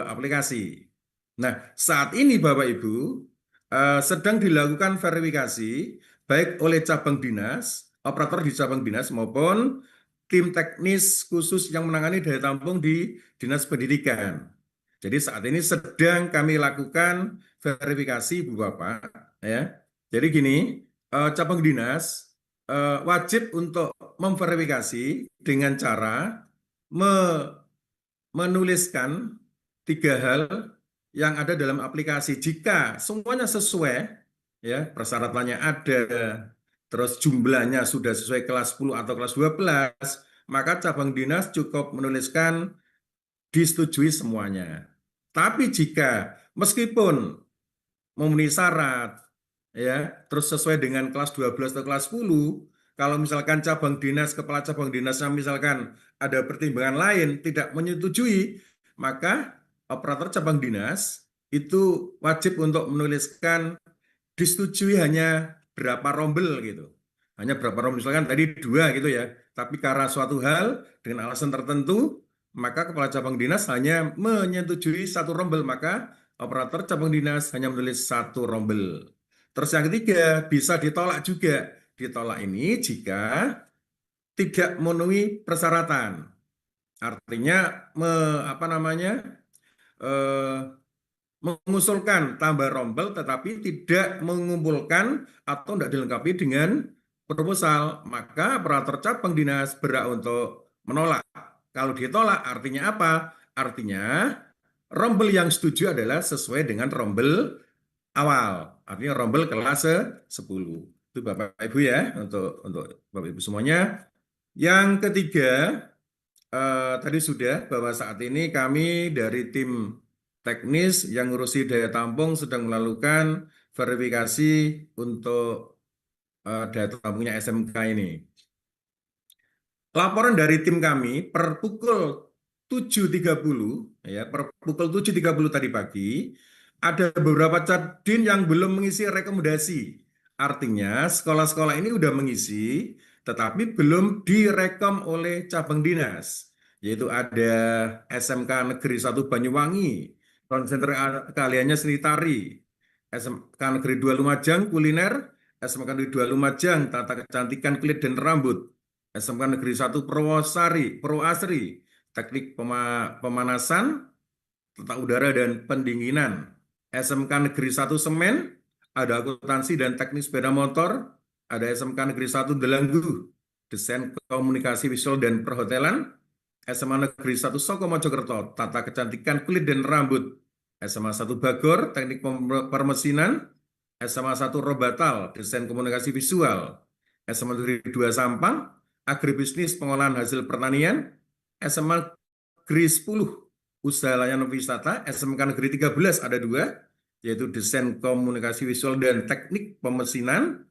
aplikasi. Nah, saat ini Bapak Ibu sedang dilakukan verifikasi baik oleh cabang dinas, operator di cabang dinas maupun tim teknis khusus yang menangani daya tampung di Dinas Pendidikan. Jadi saat ini sedang kami lakukan verifikasi Ibu Bapak. Ya. Jadi gini, cabang dinas wajib untuk memverifikasi dengan cara menuliskan 3 hal yang ada dalam aplikasi. Jika semuanya sesuai, ya persyaratannya ada, terus jumlahnya sudah sesuai kelas 10 atau kelas 12, maka cabang dinas cukup menuliskan disetujui semuanya. Tapi jika meskipun memenuhi syarat, ya terus sesuai dengan kelas 12 atau kelas 10, kalau misalkan cabang dinas, kepala cabang dinasnya misalkan ada pertimbangan lain tidak menyetujui, maka operator cabang dinas itu wajib untuk menuliskan disetujui hanya berapa rombel gitu. Hanya berapa rombel, misalkan tadi 2 gitu ya. Tapi karena suatu hal dengan alasan tertentu, maka kepala cabang dinas hanya menyetujui 1 rombel, maka operator cabang dinas hanya menulis 1 rombel. Terus yang ketiga, bisa ditolak juga. Ditolak ini jika tidak memenuhi persyaratan. Artinya mengusulkan tambah rombel tetapi tidak mengumpulkan atau tidak dilengkapi dengan proposal, maka operator cabang dinas berhak untuk menolak. Kalau ditolak artinya apa? Artinya rombel yang setuju adalah sesuai dengan rombel awal, artinya rombel kelas 10. Itu Bapak Ibu ya, untuk Bapak Ibu semuanya. Yang ketiga, tadi sudah bahwa saat ini kami dari tim teknis yang ngurusi daya tampung sedang melakukan verifikasi untuk daya tampungnya SMK ini. Laporan dari tim kami per pukul 7.30 ya, per pukul 7.30 tadi pagi ada beberapa cadin yang belum mengisi rekomendasi. Artinya sekolah-sekolah ini sudah mengisi tetapi belum direkom oleh cabang dinas. Yaitu ada SMK Negeri 1 Banyuwangi, konsentrasi keahliannya seni tari, SMK Negeri 2 Lumajang kuliner, SMK Negeri 2 Lumajang tata kecantikan kulit dan rambut, SMK Negeri 1 Proasri, teknik pemanasan, tata udara dan pendinginan, SMK Negeri 1 Semen, ada akuntansi dan teknik sepeda motor, ada SMK Negeri 1 Delanggu, desain komunikasi visual dan perhotelan, SMA Negeri 1 Soko Mojokerto, tata kecantikan kulit dan rambut, SMA 1 Bagor, teknik permesinan, SMA 1 Robatal, desain komunikasi visual, SMA Negeri 2 Sampang, agribisnis pengolahan hasil pertanian, SMA Negeri 10 usaha layanan wisata, SMK Negeri 13 ada 2, yaitu desain komunikasi visual dan teknik pemesinan,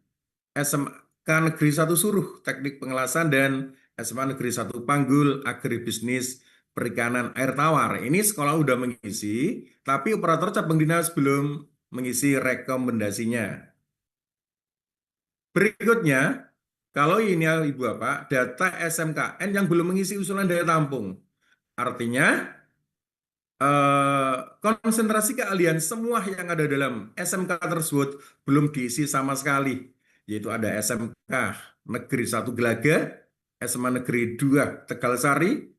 SMK Negeri 1 Suruh, teknik pengelasan, dan SMA Negeri 1 Panggul, agribisnis perikanan air tawar. Ini sekolah udah mengisi, tapi operator cabang dinas belum mengisi rekomendasinya. Berikutnya, kalau ini Ibu Bapak, data SMKN yang belum mengisi usulan daya tampung. Artinya, konsentrasi keahlian semua yang ada dalam SMK tersebut belum diisi sama sekali. Yaitu ada SMK Negeri 1 Gelaga, SMA Negeri 2 Tegalsari,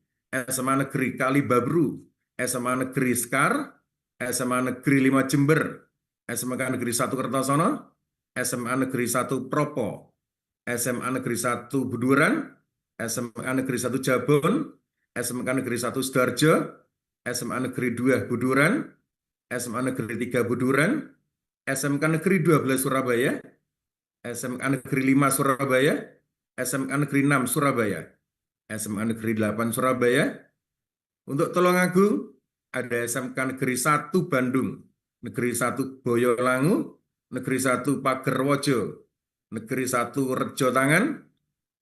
SMA Negeri Kalibabru, SMA Negeri Sekar, SMA Negeri 5 Jember, SMK Negeri 1 Kertosono, SMA Negeri 1 Propo, SMA Negeri 1 Buduran, SMA Negeri 1 Jabon, SMK Negeri 1 Sidoarjo, SMA Negeri 2 Buduran, SMA Negeri 3 Buduran, SMK Negeri 12 Surabaya, SMK Negeri 5 Surabaya, SMK Negeri 6 Surabaya, SMA Negeri 8 Surabaya. Untuk Tulungagung ada SMK Negeri 1 Bandung, Negeri 1 Boyolangu, Negeri 1 Pagerwojo, Negeri 1 Rejotangan,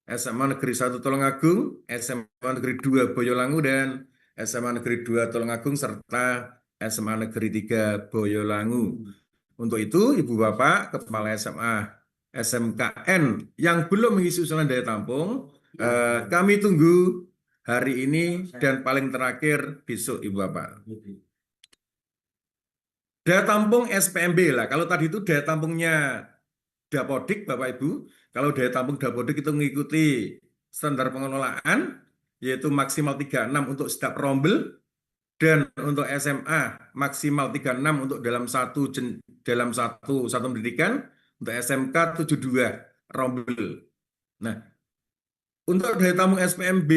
SMA Negeri 1 Tulungagung, SMA Negeri 2 Boyolangu, dan SMA Negeri 2 Tulungagung, serta SMA Negeri 3 Boyolangu. Untuk itu, Ibu Bapak, Kepala SMA SMKN yang belum mengisi usulan daya tampung, kami tunggu hari ini dan paling terakhir besok, Ibu Bapak. Daya tampung SPMB lah. Kalau tadi itu daya tampungnya Dapodik, Bapak Ibu. Kalau daya tampung Dapodik itu mengikuti standar pengelolaan, yaitu maksimal 36 untuk setiap rombel, dan untuk SMA maksimal 36 untuk dalam satu pendidikan, untuk SMK 72 rombel. Nah, untuk daya tampung SPMB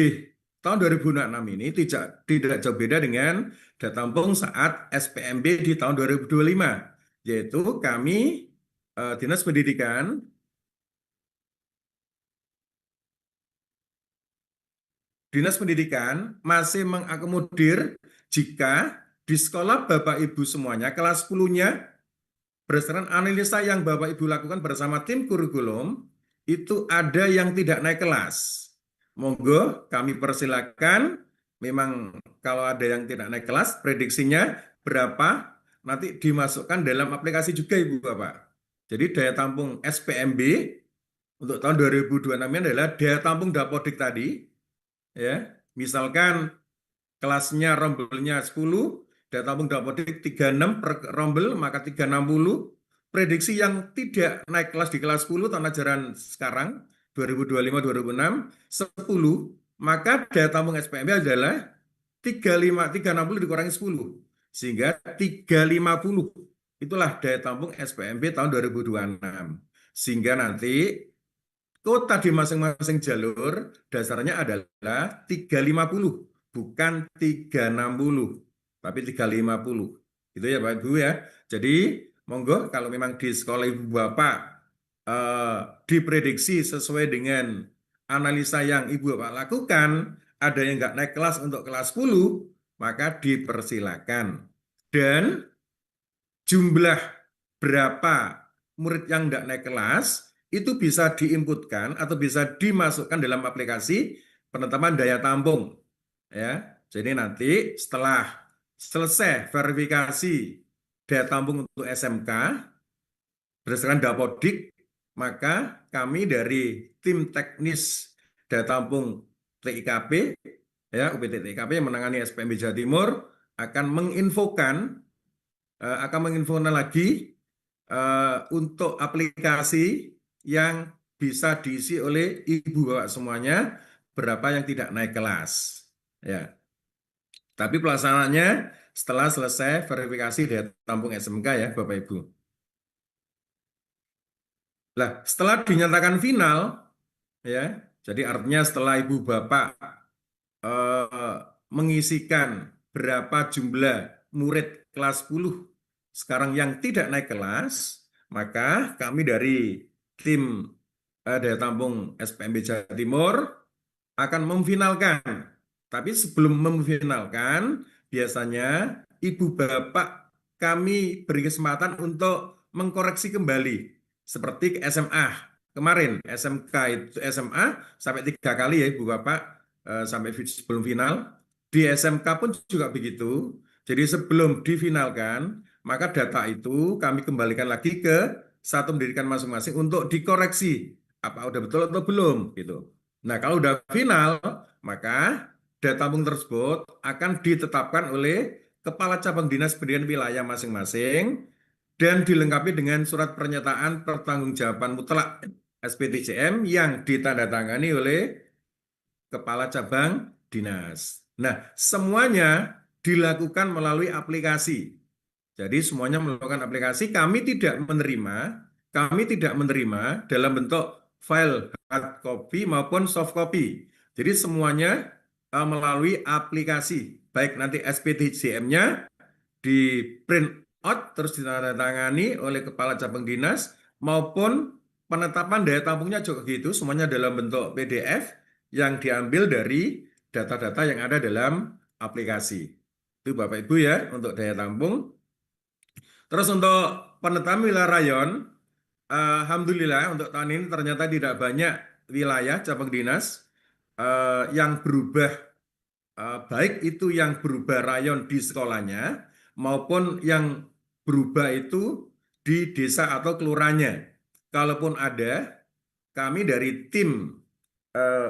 tahun 2006 ini tidak jauh beda dengan daya tampung saat SPMB di tahun 2025, yaitu kami Dinas Pendidikan masih mengakomodir jika di sekolah Bapak Ibu semuanya kelas 10-nya berdasarkan analisa yang Bapak Ibu lakukan bersama tim kurikulum, itu ada yang tidak naik kelas. Monggo kami persilakan, memang kalau ada yang tidak naik kelas, prediksinya berapa, nanti dimasukkan dalam aplikasi juga Ibu Bapak. Jadi daya tampung SPMB untuk tahun 2026 ini adalah daya tampung Dapodik tadi, ya. Misalkan kelasnya rombelnya 10, daya tampung dapodik 36 per rombel, maka 360. Prediksi yang tidak naik kelas di kelas 10 tahun ajaran sekarang 2025-2026 10, maka daya tampung SPMB adalah 360 dikurangi 10 sehingga 350. Itulah daya tampung SPMB tahun 2026. Sehingga nanti kota di masing-masing jalur dasarnya adalah 350, bukan 360, tapi 350. Itu ya Pak Ibu ya. Jadi monggo kalau memang di sekolah Ibu Bapak diprediksi sesuai dengan analisa yang Ibu Bapak lakukan, ada yang nggak naik kelas untuk kelas 10, maka dipersilakan. Dan jumlah berapa murid yang nggak naik kelas, itu bisa diinputkan atau bisa dimasukkan dalam aplikasi penetapan daya tampung. Ya, jadi nanti setelah selesai verifikasi daya tampung untuk SMK berdasarkan Dapodik, maka kami dari tim teknis daya tampung TIKP, ya UPT TIKP yang menangani SPMB Jawa Timur akan menginfokan lagi untuk aplikasi yang bisa diisi oleh ibu bapak semuanya, berapa yang tidak naik kelas. Ya. Tapi pelaksanaannya setelah selesai verifikasi daya tampung SMK ya Bapak Ibu. Nah, setelah dinyatakan final, ya, jadi artinya setelah ibu bapak mengisikan berapa jumlah murid kelas 10 sekarang yang tidak naik kelas, maka kami dari tim daya tampung SPMB Jawa Timur akan memfinalkan. Tapi sebelum memfinalkan, biasanya ibu bapak kami beri kesempatan untuk mengkoreksi kembali. Seperti SMA kemarin, SMK itu SMA sampai 3 kali ya ibu bapak sampai sebelum final. Di SMK pun juga begitu. Jadi sebelum difinalkan, maka data itu kami kembalikan lagi ke satu pendidikan masing-masing untuk dikoreksi. Apa udah betul atau belum gitu. Nah, kalau udah final, maka daya tampung tersebut akan ditetapkan oleh Kepala Cabang Dinas Pendidikan Wilayah masing-masing dan dilengkapi dengan surat pernyataan pertanggungjawaban mutlak SPTJM yang ditandatangani oleh Kepala Cabang Dinas. Nah, semuanya dilakukan melalui aplikasi. Jadi semuanya melakukan aplikasi, kami tidak menerima dalam bentuk file hard copy maupun soft copy. Jadi semuanya melalui aplikasi, baik nanti SPTJM-nya di print out terus ditandatangani oleh Kepala Cabang Dinas maupun penetapan daya tampungnya juga gitu, semuanya dalam bentuk PDF yang diambil dari data-data yang ada dalam aplikasi. Itu Bapak Ibu ya untuk daya tampung. Terus untuk penetapan wilayah rayon, alhamdulillah untuk tahun ini ternyata tidak banyak wilayah cabang dinas yang berubah, baik itu yang berubah rayon di sekolahnya maupun yang berubah itu di desa atau kelurahannya. Kalaupun ada, kami dari tim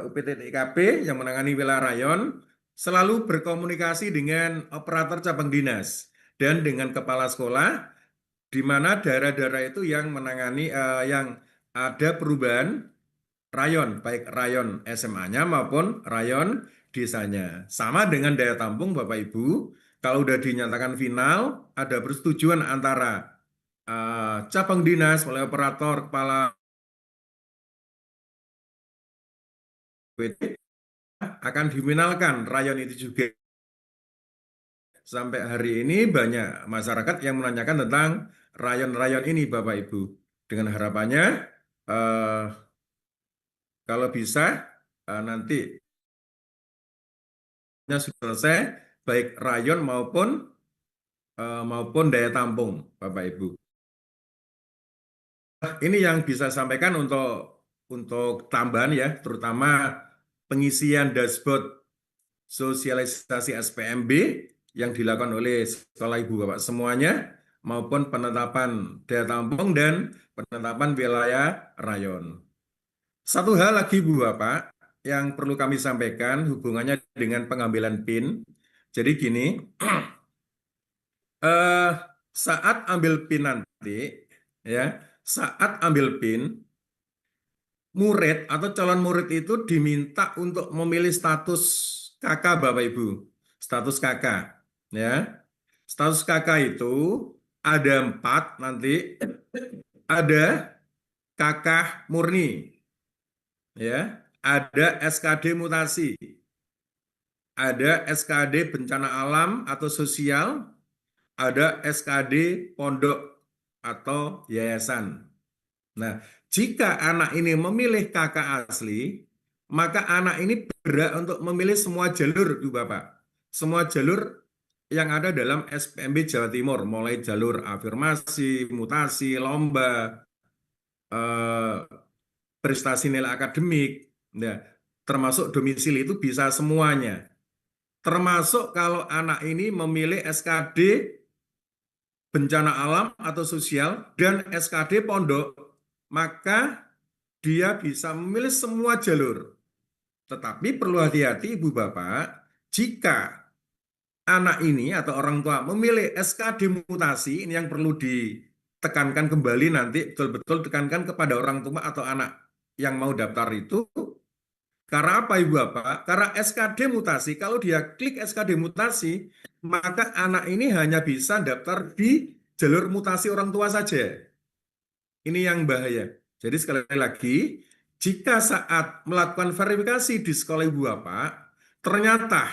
UPT TIKP yang menangani wilayah rayon selalu berkomunikasi dengan operator cabang dinas dan dengan kepala sekolah, di mana daerah-daerah itu yang menangani yang ada perubahan rayon, baik rayon SMA-nya maupun rayon desanya. Sama dengan daya tampung Bapak Ibu, kalau sudah dinyatakan final, ada persetujuan antara cabang dinas oleh operator kepala akan difinalkan rayon itu juga. Sampai hari ini banyak masyarakat yang menanyakan tentang rayon-rayon ini Bapak Ibu. Dengan harapannya kalau bisa nanti sudah selesai baik rayon maupun daya tampung Bapak Ibu. Ini yang bisa sampaikan untuk tambahan ya, terutama pengisian dashboard sosialisasi SPMB yang dilakukan oleh sekolah ibu bapak semuanya maupun penetapan daya tampung dan penetapan wilayah rayon. Satu hal lagi Bu Bapak yang perlu kami sampaikan hubungannya dengan pengambilan PIN. Jadi gini, eh, saat ambil PIN nanti, ya, saat ambil PIN, murid atau calon murid itu diminta untuk memilih status kakak, Bapak Ibu. Status kakak, ya. Status kakak itu ada 4 nanti. Ada kakak murni, ya. Ada SKD mutasi, ada SKD bencana alam atau sosial, ada SKD pondok atau yayasan. Nah, jika anak ini memilih kakak asli, maka anak ini berhak untuk memilih semua jalur, Ibu Bapak. Semua jalur yang ada dalam SPMB Jawa Timur, mulai jalur afirmasi, mutasi, lomba, eh, prestasi nilai akademik, ya, termasuk domisili itu bisa semuanya. Termasuk kalau anak ini memilih SKD bencana alam atau sosial dan SKD pondok, maka dia bisa memilih semua jalur. Tetapi perlu hati-hati Ibu Bapak, jika anak ini atau orang tua memilih SKD mutasi, ini yang perlu ditekankan kembali nanti, betul-betul tekankan kepada orang tua atau anak yang mau daftar itu. Karena apa Ibu Bapak? Karena SKD mutasi, kalau dia klik SKD mutasi, maka anak ini hanya bisa daftar di jalur mutasi orang tua saja. Ini yang bahaya. Jadi sekali lagi, jika saat melakukan verifikasi di sekolah Ibu Bapak, ternyata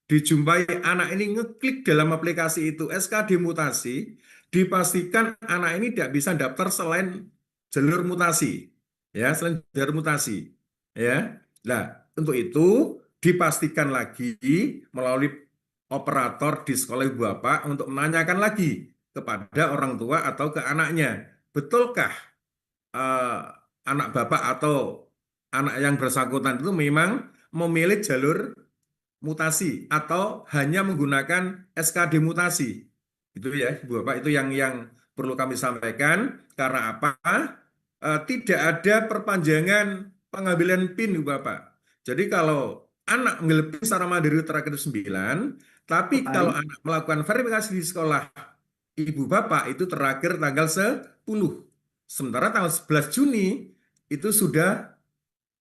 dijumpai anak ini ngeklik dalam aplikasi itu SKD mutasi, dipastikan anak ini tidak bisa daftar selain jalur mutasi. Ya, selain jalur mutasi. Ya. Nah, untuk itu dipastikan lagi melalui operator di sekolah Ibu Bapak untuk menanyakan lagi kepada orang tua atau ke anaknya, betulkah eh, anak Bapak atau anak yang bersangkutan itu memang memilih jalur mutasi atau hanya menggunakan SKD mutasi. Itu ya, Ibu Bapak, itu yang perlu kami sampaikan. Karena apa? Tidak ada perpanjangan pengambilan PIN, Ibu Bapak. Jadi kalau anak mengambil PIN secara mandiri terakhir 9, tapi Pak kalau Ari. anak melakukan verifikasi di sekolah Ibu Bapak itu terakhir tanggal 10. Sementara tanggal 11 Juni itu sudah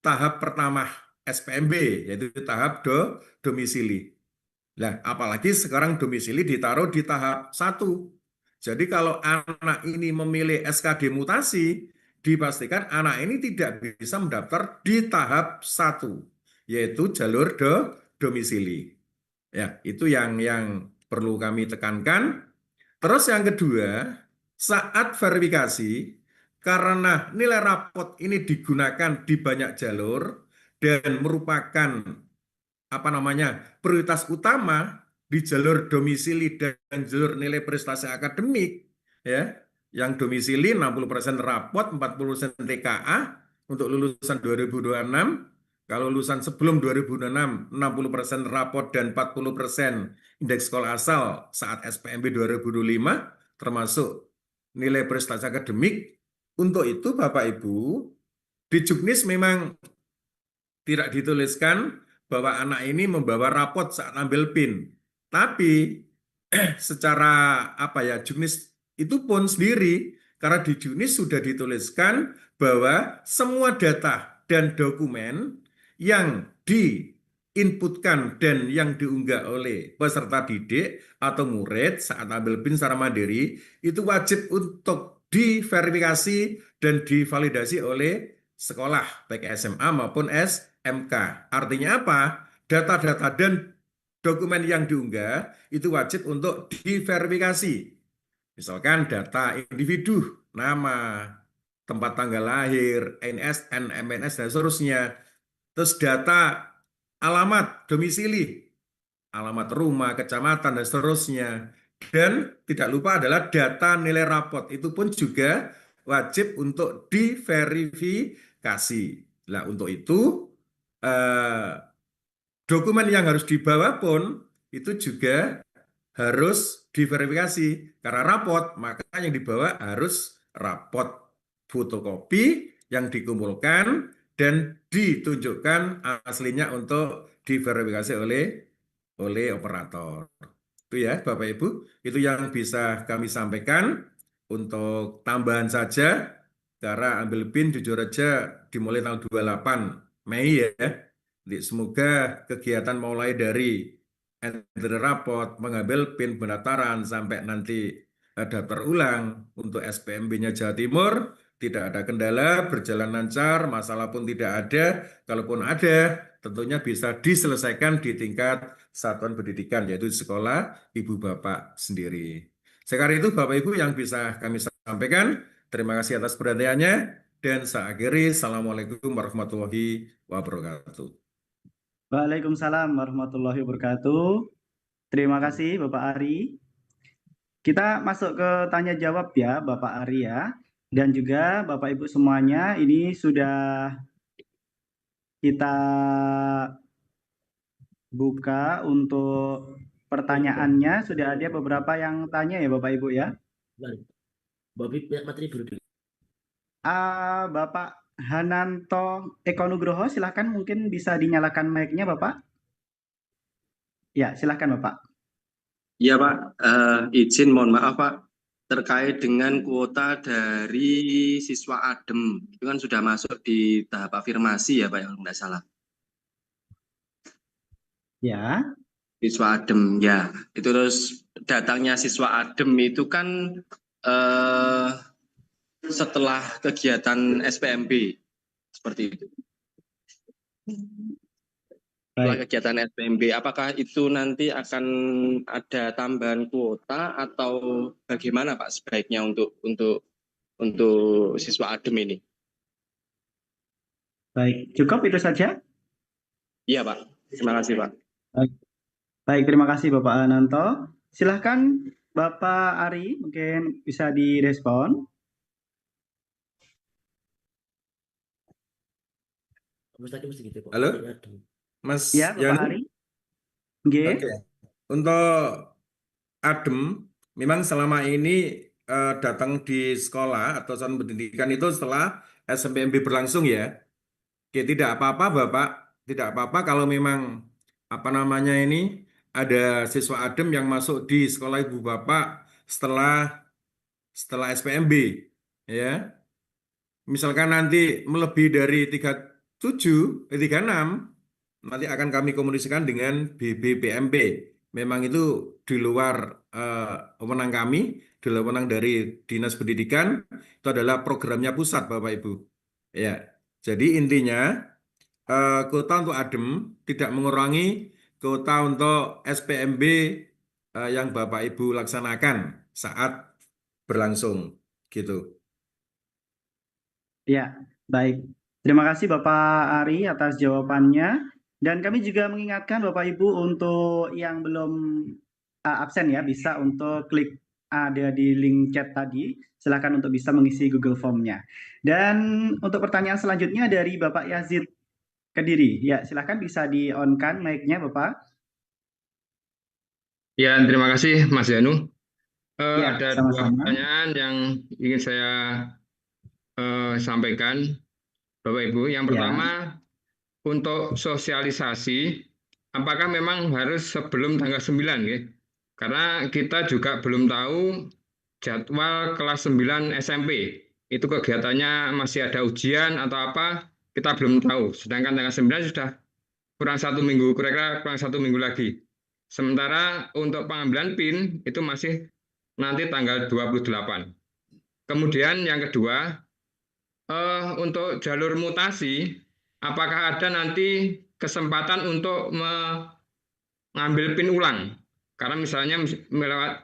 tahap pertama SPMB, yaitu tahap domisili. Nah, apalagi sekarang domisili ditaruh di tahap 1. Jadi kalau anak ini memilih SKD mutasi, dipastikan anak ini tidak bisa mendaftar di tahap 1, yaitu jalur domisili. Ya, itu yang perlu kami tekankan. Terus yang kedua, saat verifikasi, karena nilai rapot ini digunakan di banyak jalur dan merupakan prioritas utama di jalur domisili dan jalur nilai prestasi akademik, ya, yang domisili 60% rapot, 40% TKA untuk lulusan 2026. Kalau lulusan sebelum 2026, 60% rapot dan 40% indeks sekolah asal saat SPMB 2025, termasuk nilai prestasi akademik. Untuk itu Bapak Ibu, di Juknis memang tidak dituliskan bahwa anak ini membawa rapot saat ambil PIN. Tapi secara Juknis itu pun sendiri, karena di Juknis sudah dituliskan bahwa semua data dan dokumen yang diinputkan dan yang diunggah oleh peserta didik atau murid saat ambil PIN secara mandiri itu wajib untuk diverifikasi dan divalidasi oleh sekolah, baik SMA maupun SMK. Artinya apa? Data-data dan dokumen yang diunggah itu wajib untuk diverifikasi. Misalkan data individu, nama, tempat tanggal lahir, NSN, MNS, dan seterusnya. Terus data alamat, domisili, alamat rumah, kecamatan, dan seterusnya. Dan tidak lupa adalah data nilai rapot. Itu pun juga wajib untuk diverifikasi. Nah, untuk itu, dokumen yang harus dibawa pun itu juga harus diverifikasi. Karena rapot, maka yang dibawa harus rapot fotokopi yang dikumpulkan dan ditunjukkan aslinya untuk diverifikasi oleh operator. Itu ya Bapak Ibu, itu yang bisa kami sampaikan. Untuk tambahan saja, cara ambil PIN jujur aja dimulai tanggal 28 Mei ya. Jadi semoga kegiatan mulai dari entry raport, mengambil PIN pendaftaran sampai nanti daftar ulang untuk SPMB-nya Jawa Timur tidak ada kendala, berjalan lancar, masalah pun tidak ada. Kalaupun ada, tentunya bisa diselesaikan di tingkat satuan pendidikan, yaitu di sekolah ibu bapak sendiri. Sekarang itu Bapak Ibu yang bisa kami sampaikan. Terima kasih atas perhatiannya. Dan saya akhiri, Assalamualaikum warahmatullahi wabarakatuh. Waalaikumsalam warahmatullahi wabarakatuh. Terima kasih Bapak Ari. Kita masuk ke tanya jawab ya Bapak Ari ya. Dan juga Bapak Ibu semuanya, ini sudah kita buka untuk pertanyaannya. Sudah ada beberapa yang tanya ya Bapak Ibu ya. Bapak materi dulu. Bapak Hananto Eko Nugroho, silahkan mungkin bisa dinyalakan mic-nya Bapak. Ya, silahkan Bapak. Iya Pak, izin mohon maaf Pak, terkait dengan kuota dari siswa ADEM, itu kan sudah masuk di tahap afirmasi ya Pak, yang tidak salah. Ya, Siswa ADEM, ya. Itu terus datangnya siswa ADEM itu kan setelah kegiatan SPMB, seperti itu. Setelah baik. kegiatan SPMB, apakah itu nanti akan ada tambahan kuota atau bagaimana Pak sebaiknya untuk siswa ADEM ini? Baik, cukup itu saja. Iya Pak, terima kasih Pak. Baik, terima kasih Bapak Hananto. Silahkan Bapak Ari, mungkin bisa direspon. Halo, Mas Ya, Bapak Yanu. Ari. Nggih. Oke. Untuk ADEM, memang selama ini datang di sekolah atau satuan pendidikan itu setelah SPMB berlangsung ya. Oke, tidak apa-apa Bapak, tidak apa-apa kalau memang apa namanya ini ada siswa ADEM yang masuk di sekolah ibu bapak setelah SPMB ya. Misalkan nanti melebihi dari 37, 36, nanti akan kami komunikasikan dengan BBPMP. Memang itu di luar wewenang kami, di luar wewenang dari Dinas Pendidikan, itu adalah programnya pusat Bapak Ibu. Ya, jadi intinya kuota untuk ADEM tidak mengurangi kuota untuk SPMB yang Bapak Ibu laksanakan saat berlangsung, gitu. Ya, baik. Terima kasih Bapak Ari atas jawabannya. Dan kami juga mengingatkan Bapak Ibu untuk yang belum absen ya, bisa untuk klik ada di link chat tadi. Silakan untuk bisa mengisi Google Form-nya. Dan untuk pertanyaan selanjutnya dari Bapak Yazid Kediri. Ya, silakan bisa di-on-kan mic-nya Bapak. Ya, terima kasih Mas Yanu. Ya, Ada dua sama-sama. pertanyaan yang ingin saya sampaikan, Bapak Ibu. Yang Ya. pertama, untuk sosialisasi, apakah memang harus sebelum tanggal 9? Ya? Karena kita juga belum tahu jadwal kelas 9 SMP. Itu kegiatannya masih ada ujian atau apa, kita belum tahu. Sedangkan tanggal 9 sudah kurang 1 minggu, kira-kira kurang 1 minggu lagi. Sementara untuk pengambilan PIN itu masih nanti tanggal 28. Kemudian yang kedua, untuk jalur mutasi, apakah ada nanti kesempatan untuk mengambil PIN ulang? Karena misalnya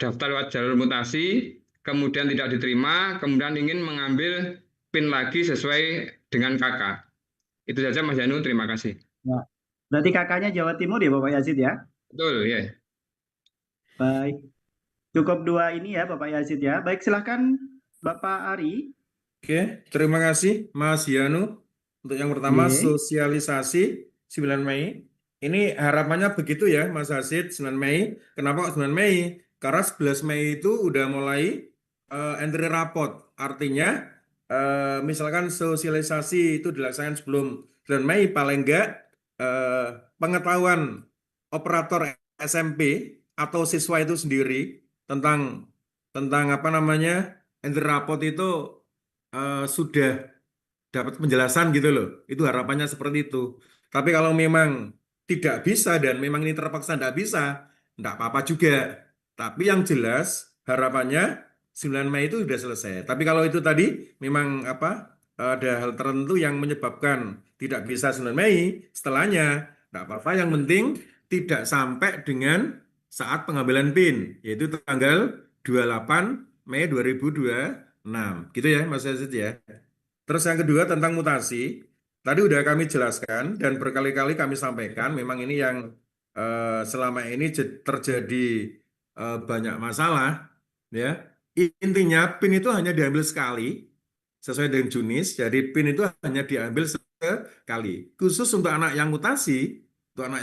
daftar lewat jalur mutasi, kemudian tidak diterima, kemudian ingin mengambil PIN lagi sesuai dengan KK. Itu saja Mas Yanu, terima kasih. Ya. Berarti kakaknya Jawa Timur ya Bapak Yazid ya? Betul, ya. Baik. Cukup dua ini ya Bapak Yazid ya. Baik, silahkan Bapak Ari. Oke, terima kasih Mas Yanu. Untuk yang pertama, sosialisasi 9 Mei. Ini harapannya begitu ya Mas Hasid, 9 Mei. Kenapa kok 9 Mei? Karena 11 Mei itu udah mulai entry raport. Artinya, misalkan sosialisasi itu dilaksanakan sebelum 9 Mei, paling enggak pengetahuan operator SMP atau siswa itu sendiri tentang apa namanya entry raport itu sudah dapat penjelasan gitu loh. Itu harapannya seperti itu. Tapi kalau memang tidak bisa dan memang ini terpaksa tidak bisa, tidak apa-apa juga. Tapi yang jelas harapannya 9 Mei itu sudah selesai. Tapi kalau itu tadi memang apa ada hal tertentu yang menyebabkan tidak bisa 9 Mei, setelahnya tidak apa-apa. Yang penting tidak sampai dengan saat pengambilan PIN, yaitu tanggal 28 Mei 2026. Gitu ya Mas Yazid ya. Terus yang kedua tentang mutasi, tadi udah kami jelaskan dan berkali-kali kami sampaikan, memang ini yang selama ini terjadi banyak masalah, ya. Intinya PIN itu hanya diambil sekali, sesuai dengan Junis, jadi PIN itu hanya diambil sekali. Khusus untuk anak yang mutasi, bukan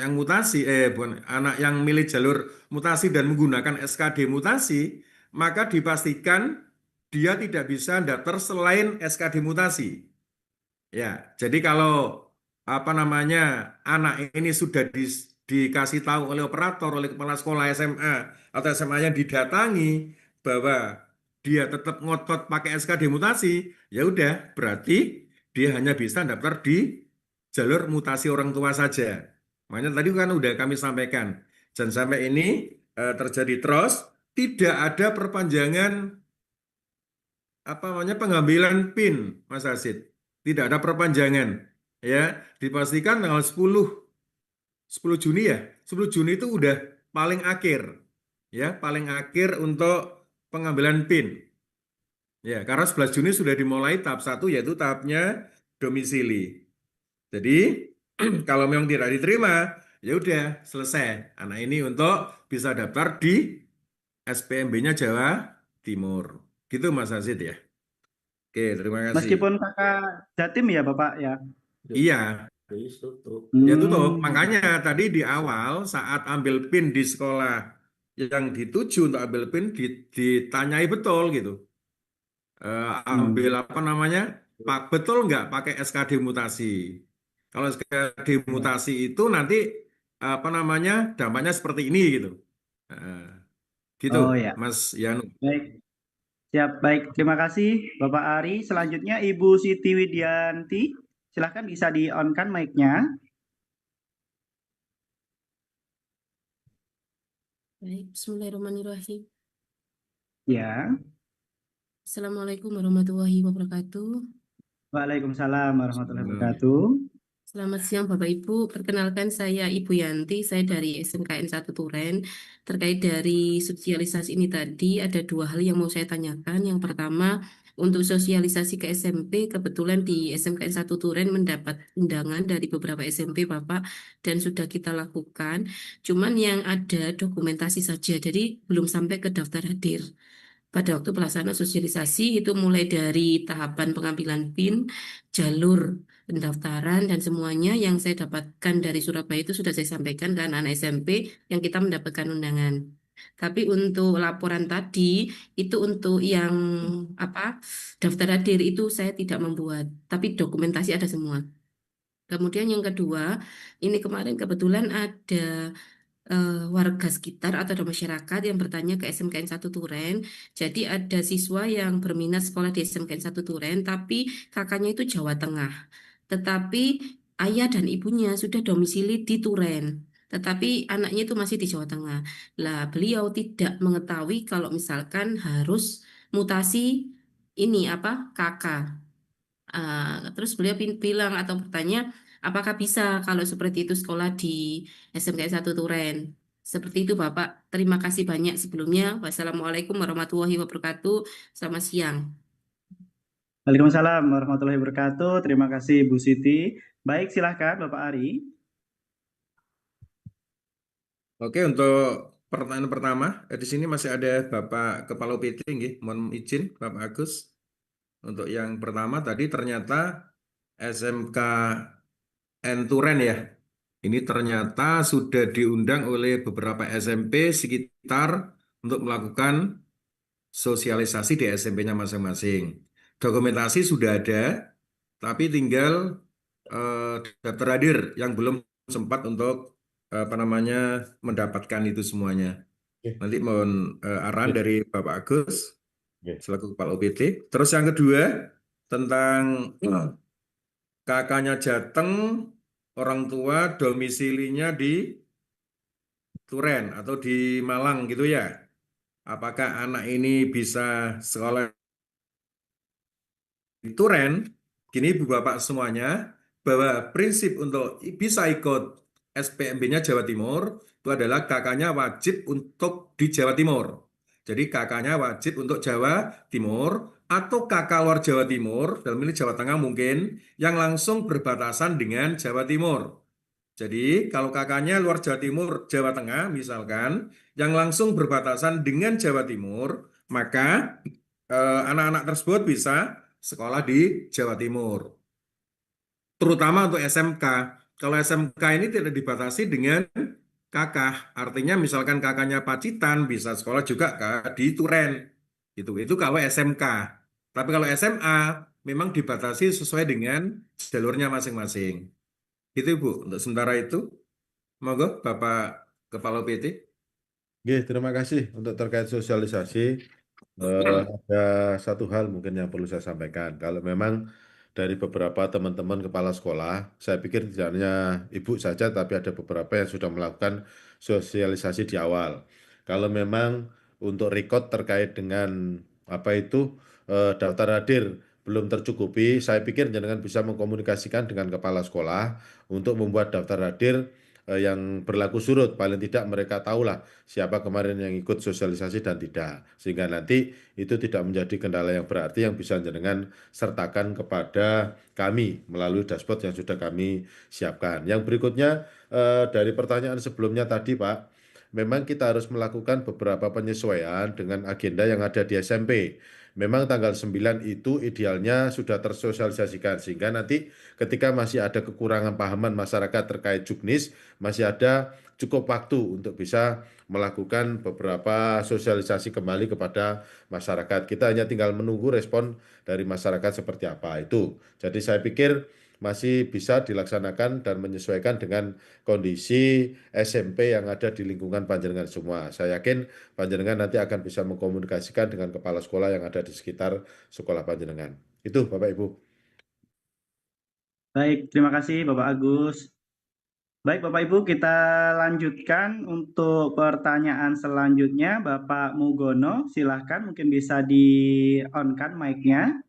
anak yang milih jalur mutasi dan menggunakan SKD mutasi, maka dipastikan dia tidak bisa daftar selain SKD mutasi. Ya, jadi kalau apa namanya anak ini sudah dikasih tahu oleh operator, oleh kepala sekolah SMA atau SMA yang didatangi bahwa dia tetap ngotot pakai SKD mutasi, ya udah berarti dia hanya bisa daftar di jalur mutasi orang tua saja. Makanya tadi kan udah kami sampaikan, jangan sampai ini terjadi terus, tidak ada perpanjangan apa namanya pengambilan PIN, Mas Asid. Tidak ada perpanjangan. Ya, dipastikan tanggal 10 Juni ya. 10 Juni itu udah paling akhir. Ya, paling akhir untuk pengambilan PIN. Ya, karena 11 Juni sudah dimulai tahap 1 yaitu tahapnya domisili. Jadi, kalau memang tidak diterima, ya udah selesai. Anak ini untuk bisa daftar di SPMB-nya Jawa Timur. Gitu Mas Asid ya. Oke, terima kasih. Meskipun kakak Jatim ya Bapak ya. Iya, Tutup. ya tutup. Makanya tadi di awal saat ambil PIN di sekolah yang dituju untuk ambil PIN ditanyai betul gitu. Ambil apa namanya? Pak betul nggak pakai SKD mutasi? Kalau SKD mutasi itu nanti apa namanya dampaknya seperti ini gitu. Gitu, Oh ya, Mas Yanu. baik. Siap, baik. Terima kasih Bapak Ari. Selanjutnya Ibu Siti Widianti. Silahkan bisa di-on-kan mic-nya. Baik, bismillahirrahmanirrahim. Ya. Assalamualaikum warahmatullahi wabarakatuh. Waalaikumsalam warahmatullahi wabarakatuh. Selamat siang Bapak Ibu, perkenalkan saya Ibu Yanti, saya dari SMKN 1 Turen. Terkait dari sosialisasi ini tadi, ada dua hal yang mau saya tanyakan. Yang pertama, untuk sosialisasi ke SMP, kebetulan di SMKN 1 Turen mendapat undangan dari beberapa SMP Bapak, dan sudah kita lakukan. Cuman yang ada dokumentasi saja, jadi belum sampai ke daftar hadir. Pada waktu pelaksanaan sosialisasi itu mulai dari tahapan pengambilan PIN, jalur pendaftaran dan semuanya yang saya dapatkan dari Surabaya itu sudah saya sampaikan ke anak-anak SMP yang kita mendapatkan undangan. Tapi untuk laporan tadi itu untuk yang apa daftar hadir itu saya tidak membuat, tapi dokumentasi ada semua. Kemudian yang kedua, ini kemarin kebetulan ada warga sekitar atau ada masyarakat yang bertanya ke SMKN 1 Turen. Jadi ada siswa yang berminat sekolah di SMKN 1 Turen, tapi kakaknya itu Jawa Tengah. Tetapi ayah dan ibunya sudah domisili di Turen. Tetapi anaknya itu masih di Jawa Tengah. Lah, beliau tidak mengetahui kalau misalkan harus mutasi ini apa kakak. Terus beliau bilang atau bertanya, apakah bisa kalau seperti itu sekolah di SMK 1 Turen? Seperti itu Bapak. Terima kasih banyak sebelumnya. Wassalamualaikum warahmatullahi wabarakatuh. Selamat siang. Waalaikumsalam warahmatullahi wabarakatuh. Terima kasih Bu Siti. Baik, silahkan Bapak Ari. Oke, untuk pertanyaan pertama, di sini masih ada Bapak Kepala UPT, nggih. Mohon izin Bapak Agus. Untuk yang pertama tadi ternyata SMKN Turen ya. Ini ternyata sudah diundang oleh beberapa SMP sekitar untuk melakukan sosialisasi di SMP-nya masing-masing. Dokumentasi sudah ada, tapi tinggal daftar hadir yang belum sempat untuk apa namanya mendapatkan itu semuanya. Nanti mohon arahan Oke. dari Bapak Agus Oke. selaku Kepala UPT. Terus yang kedua tentang kakaknya Jateng, orang tua domisilinya di Turen atau di Malang gitu ya. Apakah anak ini bisa sekolah di Turen? Gini Bu Bapak semuanya, bahwa prinsip untuk bisa ikut SPMB-nya Jawa Timur itu adalah kakaknya wajib untuk di Jawa Timur. Jadi kakaknya wajib untuk Jawa Timur atau kakak luar Jawa Timur, dalam ini Jawa Tengah mungkin, yang langsung berbatasan dengan Jawa Timur. Jadi kalau kakaknya luar Jawa Timur, Jawa Tengah misalkan, yang langsung berbatasan dengan Jawa Timur, maka anak-anak tersebut bisa sekolah di Jawa Timur. Terutama untuk SMK. Kalau SMK ini tidak dibatasi dengan kakak, artinya misalkan kakaknya Pacitan bisa sekolah juga di Turen. Itu kalau SMK. Tapi kalau SMA memang dibatasi sesuai dengan jalurnya masing-masing. Itu Bu, untuk sementara itu. Monggo Bapak Kepala PT. Oke, terima kasih untuk terkait sosialisasi. Ada satu hal mungkin yang perlu saya sampaikan. Kalau memang dari beberapa teman-teman kepala sekolah, saya pikir tidak hanya ibu saja, tapi ada beberapa yang sudah melakukan sosialisasi di awal. Kalau memang untuk record terkait dengan apa itu daftar hadir belum tercukupi, saya pikir jangan bisa mengkomunikasikan dengan kepala sekolah untuk membuat daftar hadir yang berlaku surut. Paling tidak mereka tahulah siapa kemarin yang ikut sosialisasi dan tidak. Sehingga nanti itu tidak menjadi kendala yang berarti yang bisa jenengan sertakan kepada kami melalui dashboard yang sudah kami siapkan. Yang berikutnya dari pertanyaan sebelumnya tadi Pak, memang kita harus melakukan beberapa penyesuaian dengan agenda yang ada di SMP. Memang tanggal 9 itu idealnya sudah tersosialisasikan sehingga nanti ketika masih ada kekurangan pahaman masyarakat terkait juknis, masih ada cukup waktu untuk bisa melakukan beberapa sosialisasi kembali kepada masyarakat. Kita hanya tinggal menunggu respon dari masyarakat seperti apa itu. Jadi saya pikir masih bisa dilaksanakan dan menyesuaikan dengan kondisi SMP yang ada di lingkungan panjenengan semua. Saya yakin panjenengan nanti akan bisa mengkomunikasikan dengan kepala sekolah yang ada di sekitar sekolah panjenengan. Itu Bapak Ibu. Baik, terima kasih Bapak Agus. Baik Bapak Ibu, kita lanjutkan untuk pertanyaan selanjutnya. Bapak Mugono, silahkan mungkin bisa di-on-kan mic-nya.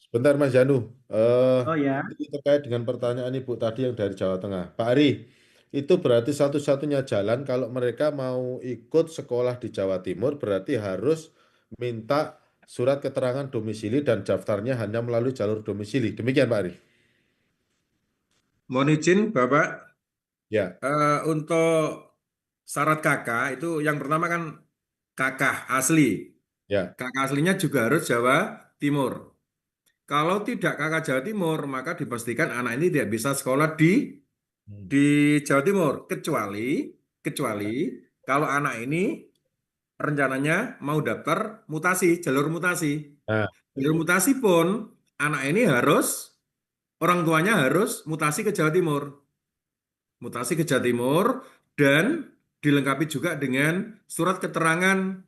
Sebentar Mas Janu, Oh ya, ini terkait dengan pertanyaan Ibu tadi yang dari Jawa Tengah. Pak Ari, itu berarti satu-satunya jalan kalau mereka mau ikut sekolah di Jawa Timur berarti harus minta surat keterangan domisili dan daftarnya hanya melalui jalur domisili. Demikian Pak Ari. Mohon izin Bapak, Ya, untuk syarat kakak itu yang pertama kan kakak asli. ya. Kakak aslinya juga harus Jawa Timur. Kalau tidak kakak Jawa Timur, maka dipastikan anak ini tidak bisa sekolah di Jawa Timur kecuali kalau anak ini rencananya mau daftar mutasi, jalur mutasi. Nah, Jalur mutasi pun anak ini orang tuanya harus mutasi ke Jawa Timur. Mutasi ke Jawa Timur dan dilengkapi juga dengan surat keterangan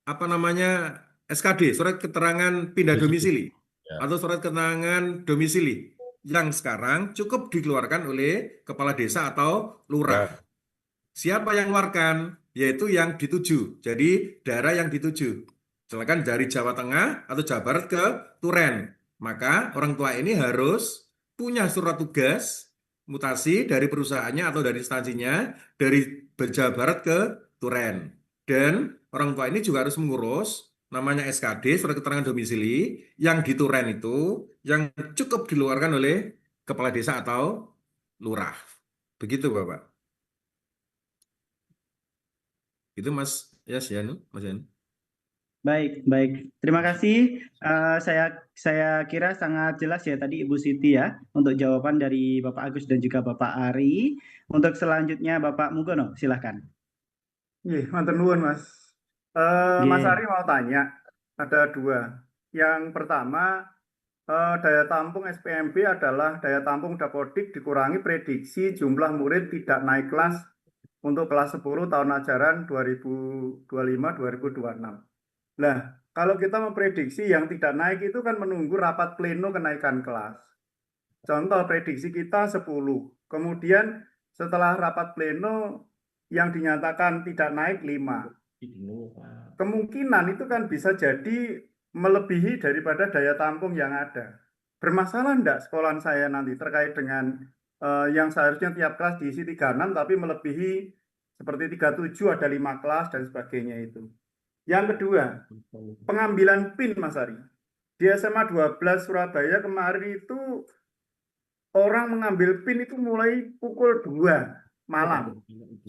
apa namanya SKD, surat keterangan pindah domisili ya. atau surat keterangan domisili yang sekarang cukup dikeluarkan oleh kepala desa atau lurah. Ya. Siapa yang mengeluarkan? Yaitu yang dituju. Jadi daerah yang dituju. Misalkan dari Jawa Tengah atau Jawa Barat ke Turen. Maka orang tua ini harus punya surat tugas mutasi dari perusahaannya atau dari instansinya dari Jawa Barat ke Turen. Dan orang tua ini juga harus mengurus namanya SKD, surat keterangan domisili, yang di Turen itu yang cukup dikeluarkan oleh kepala desa atau lurah. Begitu Bapak. Itu Mas Yanu. baik, baik. Terima kasih. Saya kira sangat jelas ya tadi Ibu Siti ya untuk jawaban dari Bapak Agus dan juga Bapak Ari. Untuk selanjutnya Bapak Mugono, silahkan. Nggih, matur nuwun, Mas. Mas Ari mau tanya, ada dua. Yang pertama, daya tampung SPMB adalah daya tampung Dapodik dikurangi prediksi jumlah murid tidak naik kelas untuk kelas 10 tahun ajaran 2025-2026. Nah, kalau kita memprediksi yang tidak naik itu kan menunggu rapat pleno kenaikan kelas. Contoh prediksi kita 10. Kemudian setelah rapat pleno yang dinyatakan tidak naik 5. Kemungkinan itu kan bisa jadi melebihi daripada daya tampung yang ada. Bermasalah enggak sekolahan saya nanti terkait dengan yang seharusnya tiap kelas diisi 36 tapi melebihi seperti 37 ada 5 kelas dan sebagainya itu. Yang kedua, pengambilan PIN Mas Ari. Di SMA 12 Surabaya kemarin itu orang mengambil PIN itu mulai pukul 2 malam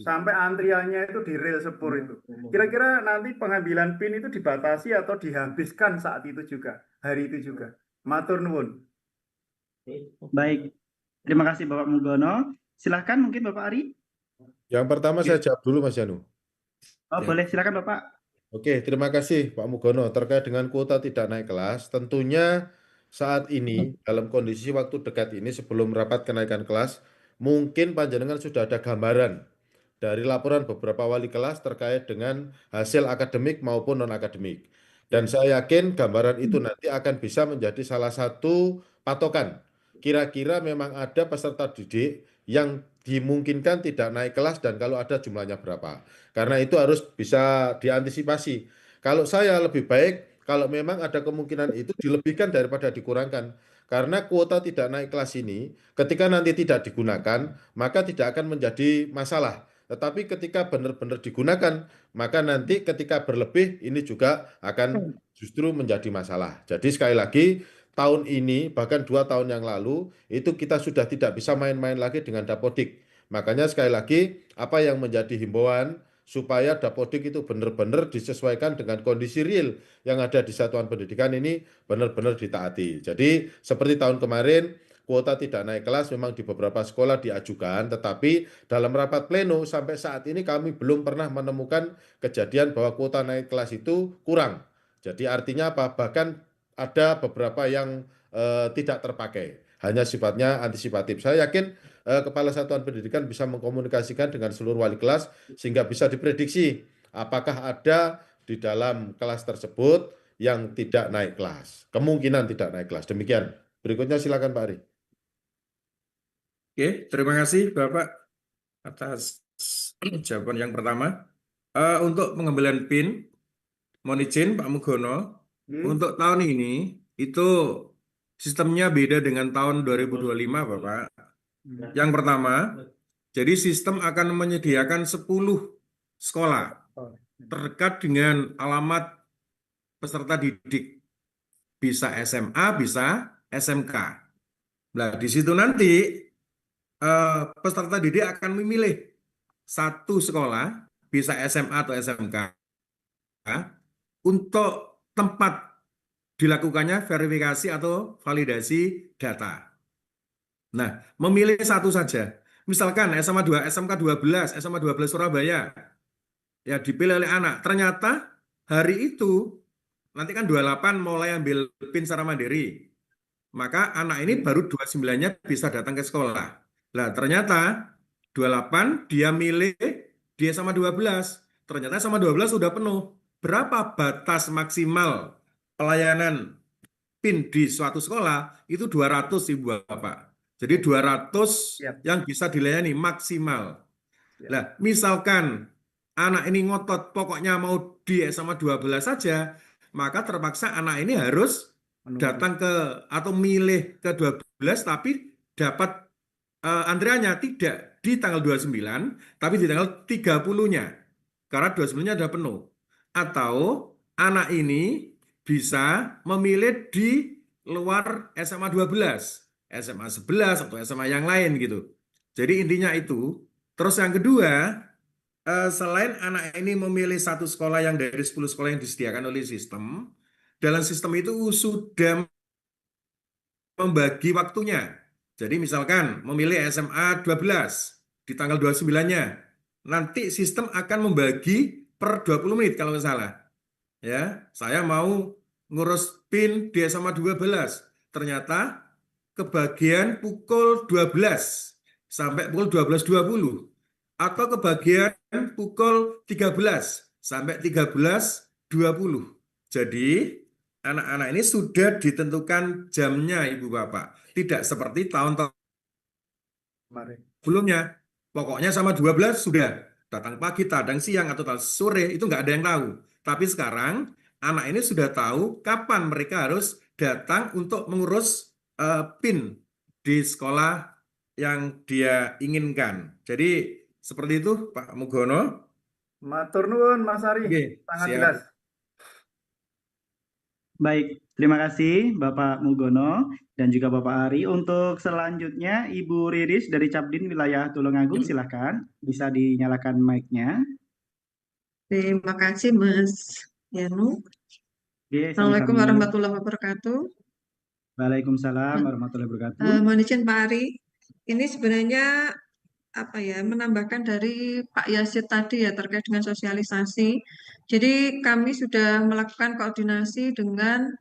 sampai antriannya itu di rel sepur itu. Kira-kira nanti pengambilan PIN itu dibatasi atau dihabiskan saat itu juga, hari itu juga. Matur nuwun. Baik, terima kasih Bapak Mugono. Silahkan mungkin Bapak Ari. Yang pertama saya jawab dulu Mas Janu. Oh, Ya. boleh, silakan Bapak. Oke, terima kasih Pak Mugono. Terkait dengan kuota tidak naik kelas, tentunya saat ini dalam kondisi waktu dekat ini sebelum rapat kenaikan kelas, mungkin panjenengan sudah ada gambaran dari laporan beberapa wali kelas terkait dengan hasil akademik maupun non-akademik. Dan saya yakin gambaran itu nanti akan bisa menjadi salah satu patokan. Kira-kira memang ada peserta didik yang dimungkinkan tidak naik kelas dan kalau ada jumlahnya berapa. Karena itu harus bisa diantisipasi. Kalau saya lebih baik, kalau memang ada kemungkinan itu dilebihkan daripada dikurangkan. Karena kuota tidak naik kelas ini, ketika nanti tidak digunakan, maka tidak akan menjadi masalah. Tetapi ketika benar-benar digunakan, maka nanti ketika berlebih, ini juga akan justru menjadi masalah. Jadi sekali lagi, tahun ini, bahkan 2 tahun yang lalu, itu kita sudah tidak bisa main-main lagi dengan Dapodik. Makanya sekali lagi, apa yang menjadi himbauan, supaya Dapodik itu benar-benar disesuaikan dengan kondisi real yang ada di satuan pendidikan ini benar-benar ditaati. Jadi seperti tahun kemarin kuota tidak naik kelas memang di beberapa sekolah diajukan, tetapi dalam rapat pleno sampai saat ini kami belum pernah menemukan kejadian bahwa kuota naik kelas itu kurang. Jadi artinya apa? Bahkan ada beberapa yang tidak terpakai, hanya sifatnya antisipatif. Saya yakin Kepala Satuan Pendidikan bisa mengkomunikasikan dengan seluruh wali kelas sehingga bisa diprediksi apakah ada di dalam kelas tersebut yang tidak naik kelas. Kemungkinan tidak naik kelas. Demikian. Berikutnya silakan Pak Ari. Oke, terima kasih Bapak atas jawaban yang pertama. Untuk pengambilan PIN, mohon izin Pak Mugono, untuk tahun ini itu sistemnya beda dengan tahun 2025 Bapak. Yang pertama, jadi sistem akan menyediakan 10 sekolah terdekat dengan alamat peserta didik. Bisa SMA, bisa SMK. Nah, di situ nanti peserta didik akan memilih satu sekolah, bisa SMA atau SMK, untuk tempat dilakukannya verifikasi atau validasi data. Nah, memilih satu saja. Misalkan SMA 2, SMK 12, SMA 12 Surabaya, ya dipilih oleh anak. Ternyata hari itu, nanti kan 28 mulai ambil PIN secara mandiri. Maka anak ini baru 29-nya bisa datang ke sekolah. Nah, ternyata 28 dia milih di SMA 12. Ternyata SMA 12 sudah penuh. Berapa batas maksimal pelayanan PIN di suatu sekolah? Itu 200 Ibu Bapak. Jadi 200 yang bisa dilayani maksimal. Nah, misalkan anak ini ngotot pokoknya mau di SMA 12 saja, maka terpaksa anak ini harus datang ke atau milih ke 12 tapi dapat antriannya tidak di tanggal 29 tapi di tanggal 30-nya. Karena 29-nya sudah penuh. Atau anak ini bisa memilih di luar SMA 12. SMA 11 atau SMA yang lain gitu. Jadi intinya itu. Terus yang kedua, selain anak ini memilih satu sekolah yang dari 10 sekolah yang disediakan oleh sistem, dalam sistem itu sudah membagi waktunya. Jadi misalkan memilih SMA 12 di tanggal 29-nya, nanti sistem akan membagi per 20 menit kalau nggak salah. Ya, saya mau ngurus PIN di SMA 12, ternyata kebagian pukul 12 sampai pukul 12.20. atau kebagian pukul 13 sampai 13.20. Jadi anak-anak ini sudah ditentukan jamnya Ibu Bapak. Tidak seperti tahun-tahun Mari. sebelumnya. Pokoknya sama 12 sudah. Datang pagi, datang siang, atau datang sore, itu nggak ada yang tahu. Tapi sekarang anak ini sudah tahu kapan mereka harus datang untuk mengurus PIN di sekolah yang dia inginkan. Jadi seperti itu Pak Mugono. Matur nuwun Mas Ari, Oke, sangat siap. jelas. Baik, terima kasih Bapak Mugono dan juga Bapak Ari. Untuk selanjutnya Ibu Riris dari Capdin wilayah Tulungagung, silakan bisa dinyalakan mic-nya. Terima kasih Mas Yanu. Oke, Assalamualaikum sami-sami. warahmatullahi wabarakatuh. Waalaikumsalam warahmatullahi wabarakatuh. Mohon izin Pak Ari, ini sebenarnya menambahkan dari Pak Yasid tadi ya terkait dengan sosialisasi. Jadi kami sudah melakukan koordinasi dengan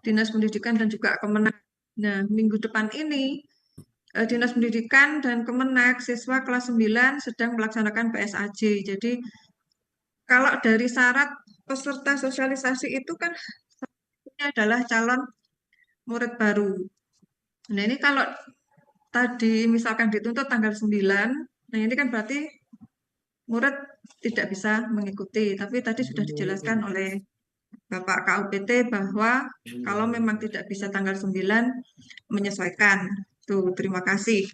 Dinas Pendidikan dan juga Kemenak. Nah, minggu depan ini Dinas Pendidikan dan Kemenak siswa kelas 9 sedang melaksanakan PSAJ. Jadi kalau dari syarat peserta sosialisasi itu kan ini adalah calon murid baru. Nah, ini kalau tadi misalkan dituntut tanggal 9, nah ini kan berarti murid tidak bisa mengikuti. Tapi tadi sudah dijelaskan oleh Bapak KUPT bahwa kalau memang tidak bisa tanggal 9, menyesuaikan. Tuh, terima kasih.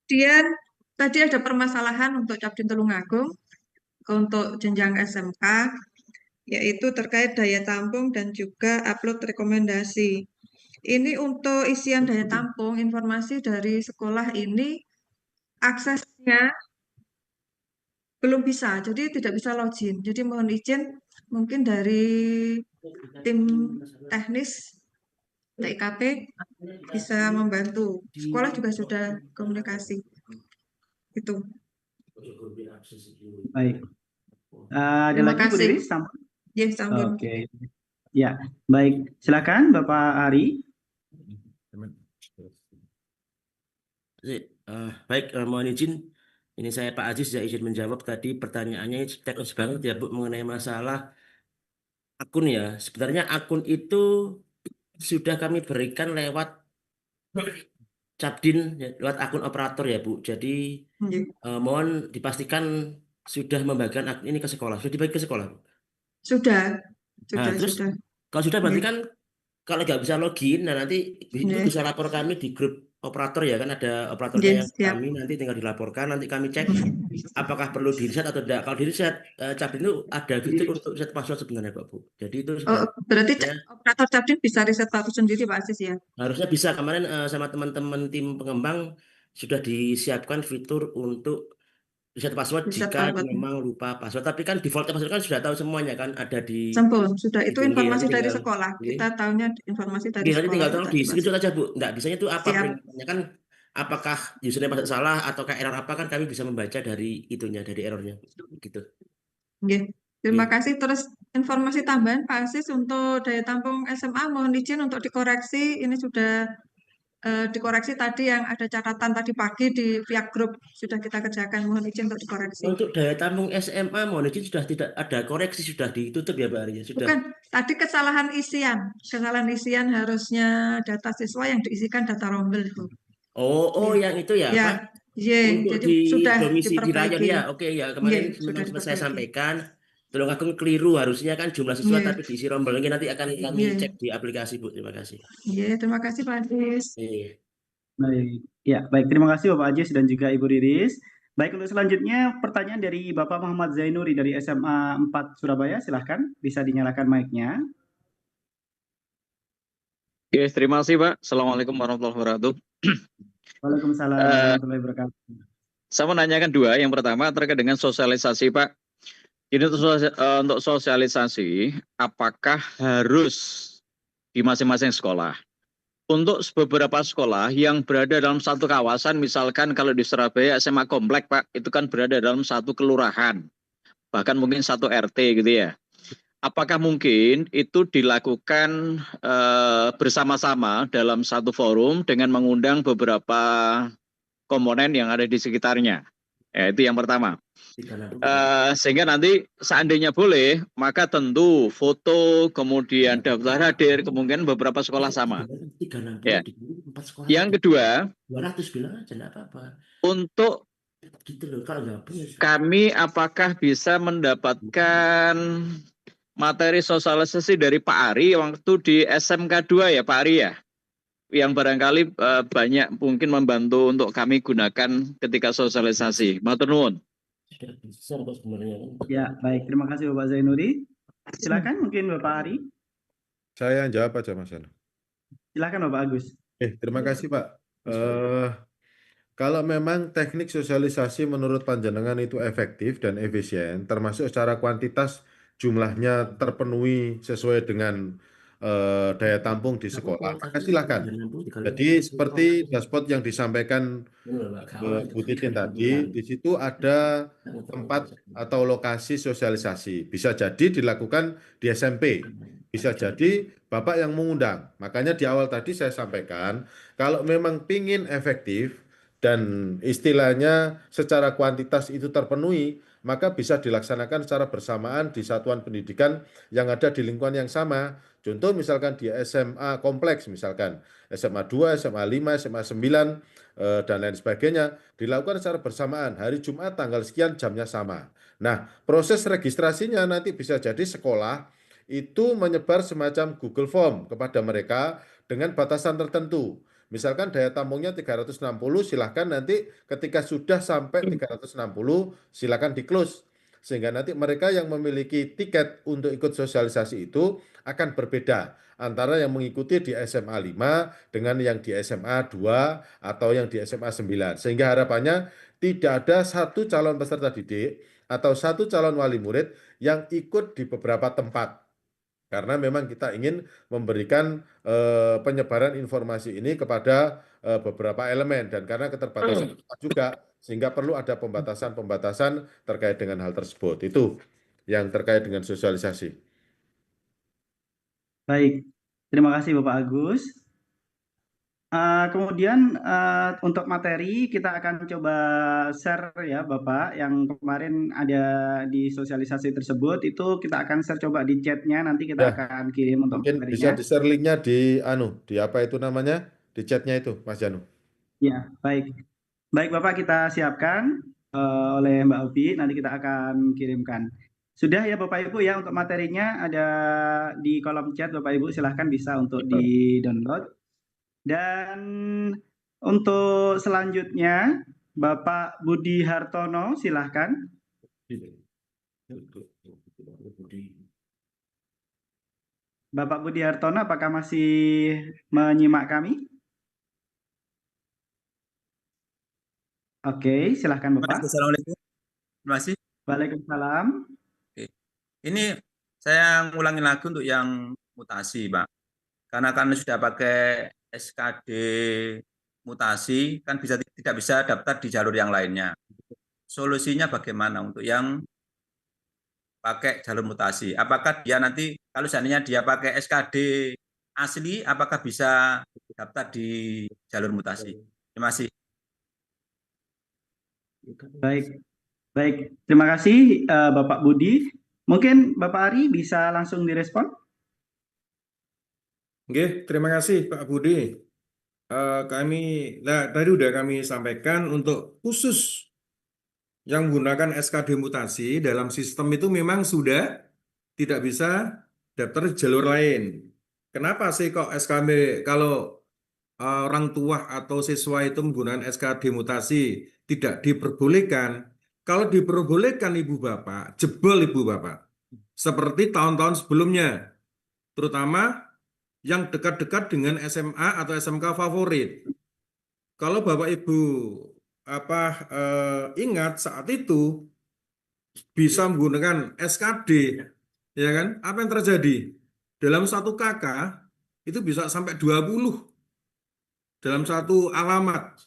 Kemudian tadi ada permasalahan untuk Capdin Tulungagung, untuk jenjang SMK, yaitu terkait daya tampung dan juga upload rekomendasi. Ini untuk isian daya tampung, informasi dari sekolah ini aksesnya belum bisa, jadi tidak bisa login. Jadi mohon izin mungkin dari tim teknis TIKP bisa membantu. Sekolah juga sudah komunikasi. Itu. Baik. Ada Terima lagi Bu kasih. Riris? Ya, sampun. Oke. Ya, baik. Silakan Bapak Ari. Baik, mohon izin. Ini saya Pak Aziz ya izin menjawab tadi pertanyaannya teknis banget ya Bu mengenai masalah akun ya. Sebenarnya akun itu sudah kami berikan lewat Capdin, lewat akun operator ya Bu. Jadi mohon dipastikan sudah membagikan akun ini ke sekolah. Sudah dibagi ke sekolah Bu? Sudah. Nah, terus Sudah. kalau sudah berarti kan kalau nggak bisa login, nah nanti itu bisa lapor kami di grup operator ya kan ada operatornya yang siap. kami nanti tinggal dilaporkan nanti kami cek apakah perlu di reset atau tidak. Kalau di reset Capdin itu ada fitur untuk reset password sebenarnya Pak Bu. Jadi itu Berarti operator Capdin bisa reset password sendiri Pak Aziz ya? harusnya bisa. Kemarin sama teman-teman tim pengembang sudah disiapkan fitur untuk reset password jika memang lupa password. Tapi kan default password kan sudah tahu semuanya kan ada di Sampun, sudah itu tinggi. informasi Nanti dari tinggal, sekolah. Kita tahunya informasi dari nanti sekolah. tinggal tolong di screenshot aja Bu. Nggak bisanya itu apa? Siap. Peringkatannya kan apakah username password salah atau error apa kan kami bisa membaca dari itunya, dari errornya gitu. Terima kasih. Terus informasi tambahan Pak Aziz untuk daya tampung SMA mohon izin untuk dikoreksi. Ini sudah dikoreksi tadi yang ada catatan tadi pagi di pihak grup sudah kita kerjakan. Mohon izin untuk dikoreksi. Untuk daya tampung SMA mohon izin sudah tidak ada koreksi, sudah ditutup ya Mbak Arya? Sudah. Bukan, tadi kesalahan isian harusnya data siswa yang diisikan data rombel itu. Oh yang itu ya Pak? Untuk jadi di sudah domisi di rayon ya, oke ya kemarin sudah memang saya sampaikan. Tulungagung keliru harusnya kan jumlah siswa tapi diisi rombelnya nanti akan kami cek di aplikasi Bu. Terima kasih. Terima kasih Pak Aziz. Baik, ya baik terima kasih Bapak Aziz dan juga Ibu Riris. Baik untuk selanjutnya pertanyaan dari Bapak Muhammad Zainuri dari SMA 4 Surabaya, silahkan bisa dinyalakan mic-nya. Oke, terima kasih Pak. Assalamualaikum warahmatullahi wabarakatuh. Waalaikumsalam warahmatullahi wabarakatuh. Saya mau nanyakan dua. Yang pertama terkait dengan sosialisasi Pak. Ini untuk sosialisasi, apakah harus di masing-masing sekolah? Untuk beberapa sekolah yang berada dalam satu kawasan, misalkan kalau di Surabaya SMA Komplek Pak, itu kan berada dalam satu kelurahan, bahkan mungkin satu RT gitu ya. Apakah mungkin itu dilakukan bersama-sama dalam satu forum dengan mengundang beberapa komponen yang ada di sekitarnya. Ya, itu yang pertama. Sehingga nanti seandainya boleh, maka tentu foto, kemudian daftar hadir, kemungkinan beberapa sekolah sama. Ya. Yang kedua, untuk kami apakah bisa mendapatkan materi sosialisasi dari Pak Ari waktu di SMK 2 ya Pak Ari ya? Yang barangkali banyak mungkin membantu untuk kami gunakan ketika sosialisasi. Matur nuwun. Ya, baik. Terima kasih Bapak Zainuri. Silakan mungkin Bapak Ari. Saya yang jawab aja Mas Yano. Silakan Bapak Agus. Terima kasih Pak. Kalau memang teknik sosialisasi menurut panjenengan itu efektif dan efisien, termasuk secara kuantitas jumlahnya terpenuhi sesuai dengan daya tampung di sekolah, maka silakan. Jadi seperti dashboard yang disampaikan Bu Titin tadi, di situ ada tempat atau lokasi sosialisasi. Bisa jadi dilakukan di SMP, bisa jadi Bapak yang mengundang. Makanya di awal tadi saya sampaikan, kalau memang pingin efektif dan istilahnya secara kuantitas itu terpenuhi, maka bisa dilaksanakan secara bersamaan di satuan pendidikan yang ada di lingkungan yang sama. Contoh misalkan di SMA kompleks, misalkan SMA 2, SMA 5, SMA 9, dan lain sebagainya, dilakukan secara bersamaan. Hari Jumat tanggal sekian jamnya sama. Nah, proses registrasinya nanti bisa jadi sekolah itu menyebar semacam Google Form kepada mereka dengan batasan tertentu. Misalkan daya tampungnya 360, silahkan nanti ketika sudah sampai 360, silahkan di-close. Sehingga nanti mereka yang memiliki tiket untuk ikut sosialisasi itu akan berbeda antara yang mengikuti di SMA 5 dengan yang di SMA 2 atau yang di SMA 9. Sehingga harapannya tidak ada satu calon peserta didik atau satu calon wali murid yang ikut di beberapa tempat. Karena memang kita ingin memberikan penyebaran informasi ini kepada beberapa elemen, dan karena keterbatasan juga, sehingga perlu ada pembatasan-pembatasan terkait dengan hal tersebut. Itu yang terkait dengan sosialisasi. Baik, terima kasih Bapak Agus. Kemudian untuk materi kita akan coba share ya Bapak, yang kemarin ada di sosialisasi tersebut, itu kita akan share coba di chatnya, nanti kita akan kirim untuk mungkin materinya. bisa di-share linknya di apa itu namanya, di chatnya itu Mas Janu. Ya, baik. Baik Bapak, kita siapkan oleh Mbak Upi, nanti kita akan kirimkan. Sudah ya Bapak Ibu ya, untuk materinya ada di kolom chat Bapak Ibu, silahkan bisa untuk di-download. Dan untuk selanjutnya Bapak Budi Hartono, silahkan. Bapak Budi Hartono, apakah masih menyimak kami? Oke, silahkan Bapak. Assalamualaikum. Terima kasih. Waalaikumsalam. Oke. Ini saya ngulangin lagi untuk yang mutasi, Pak. Karena kan sudah pakai SKD mutasi, kan tidak bisa daftar di jalur yang lainnya. Solusinya bagaimana untuk yang pakai jalur mutasi? Apakah dia nanti, kalau seandainya dia pakai SKD asli, apakah bisa daftar di jalur mutasi? Terima kasih. Baik. Terima kasih Bapak Budi. Mungkin Bapak Ari bisa langsung direspon? Oke, terima kasih Pak Budi. Tadi sudah kami sampaikan untuk khusus yang menggunakan SKD mutasi dalam sistem itu memang sudah tidak bisa daftar jalur lain. Kenapa sih kok SKD kalau orang tua atau siswa itu menggunakan SKD mutasi tidak diperbolehkan? Kalau diperbolehkan Ibu Bapak, jebol Ibu Bapak. Seperti tahun-tahun sebelumnya, terutama yang dekat-dekat dengan SMA atau SMK favorit. Kalau Bapak Ibu ingat saat itu bisa menggunakan SKD, ya kan? Apa yang terjadi? Dalam satu KK itu bisa sampai 20 dalam satu alamat,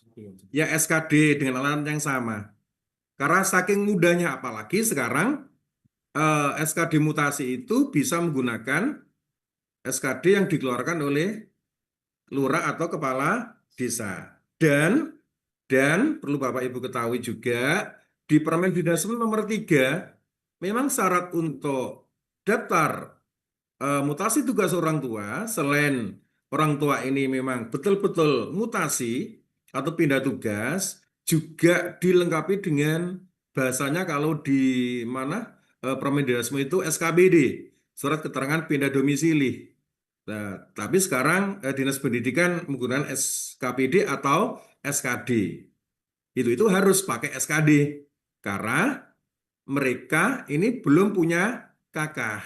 ya SKD dengan alamat yang sama. Karena saking mudahnya, apalagi sekarang SKD mutasi itu bisa menggunakan SKD yang dikeluarkan oleh lurah atau kepala desa. Dan Dan perlu Bapak Ibu ketahui juga, di Permendikbud nomor 3, memang syarat untuk daftar mutasi tugas orang tua, selain orang tua ini memang betul-betul mutasi atau pindah tugas, juga dilengkapi dengan bahasanya kalau di mana Permendikbud itu SKBD, surat keterangan pindah domisili. Nah, tapi sekarang Dinas Pendidikan menggunakan SKPD atau SKD. Itu harus pakai SKD karena mereka ini belum punya kakak.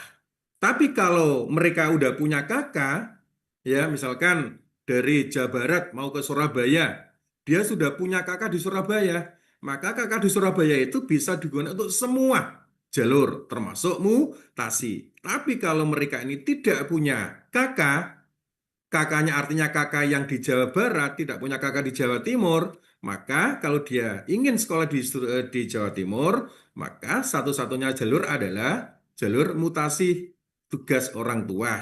Tapi kalau mereka udah punya kakak, ya misalkan dari Jawa Barat mau ke Surabaya, dia sudah punya kakak di Surabaya, maka kakak di Surabaya itu bisa digunakan untuk semua jalur, termasuk mutasi. Tapi kalau mereka ini tidak punya kakak, kakaknya artinya kakak yang di Jawa Barat, tidak punya kakak di Jawa Timur, maka kalau dia ingin sekolah di Jawa Timur, maka satu-satunya jalur adalah jalur mutasi tugas orang tua.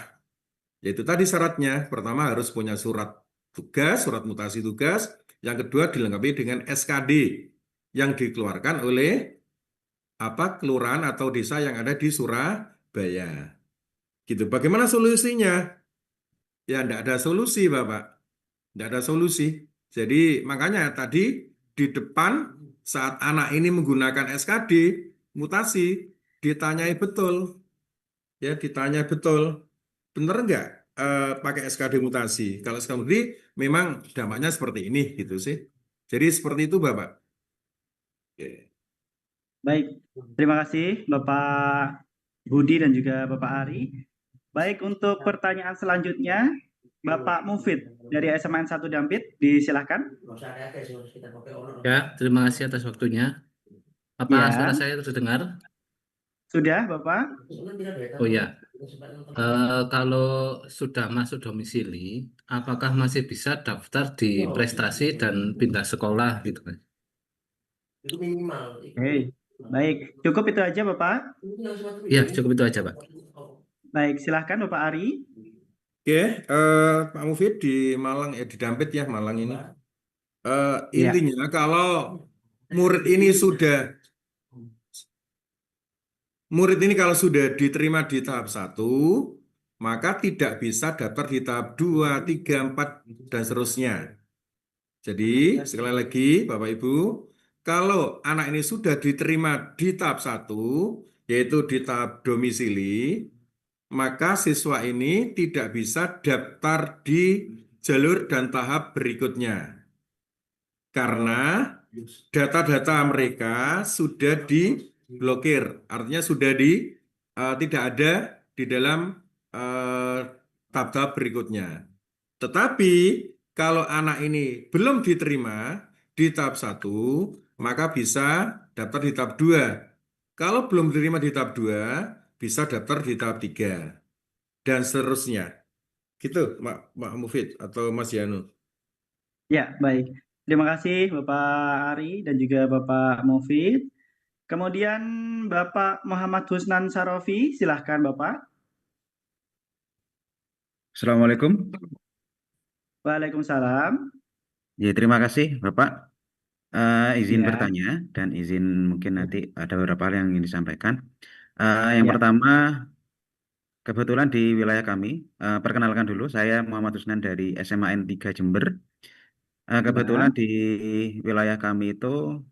Yaitu tadi syaratnya, pertama harus punya surat tugas, surat mutasi tugas, yang kedua dilengkapi dengan SKD yang dikeluarkan oleh kelurahan atau desa yang ada di Surabaya. Gitu. Bagaimana solusinya? Ya, enggak ada solusi, Bapak. Enggak ada solusi. Jadi, makanya tadi di depan saat anak ini menggunakan SKD, mutasi, ditanyai betul. Ya, ditanya betul. Benar enggak pakai SKD mutasi? Kalau SKD memang dampaknya seperti ini, gitu sih. Jadi, seperti itu, Bapak. Oke. Baik, terima kasih Bapak Budi dan juga Bapak Ari. Baik, untuk pertanyaan selanjutnya, Bapak Mufid dari SMAN 1 Dampit, disilahkan. Ya, terima kasih atas waktunya. Apa suara saya terdengar? Sudah, Bapak? Oh ya, kalau sudah masuk domisili, apakah masih bisa daftar di prestasi dan pindah sekolah gitu kan? Oke, baik. Cukup itu aja, Bapak? Ya, cukup itu aja, Pak. Baik, silahkan Bapak Ari. Oke, Pak Mufid di Malang, di Dampit ya, Malang ini. Intinya kalau murid ini kalau sudah diterima di tahap 1, maka tidak bisa daftar di tahap 2, 3, 4, dan seterusnya. Jadi, sekali lagi Bapak Ibu, kalau anak ini sudah diterima di tahap 1, yaitu di tahap domisili, maka siswa ini tidak bisa daftar di jalur dan tahap berikutnya. Karena data-data mereka sudah diblokir, artinya sudah tidak ada di dalam tahap-tahap berikutnya. Tetapi kalau anak ini belum diterima di tahap 1, maka bisa daftar di tahap 2. Kalau belum diterima di tahap 2, bisa daftar di tahap 3. Dan seterusnya. Gitu, Pak Mufid atau Mas Yanu. Ya, baik. Terima kasih Bapak Ari dan juga Bapak Mufid. Kemudian Bapak Muhammad Husnan Sarofi, silahkan Bapak. Assalamualaikum. Waalaikumsalam. Ya, terima kasih Bapak. Izin Ya. bertanya dan izin mungkin nanti ada beberapa hal yang ingin disampaikan. Yang Ya. pertama, kebetulan di wilayah kami, perkenalkan dulu, saya Muhammad Husnan dari SMAN 3 Jember. Kebetulan di wilayah kami itu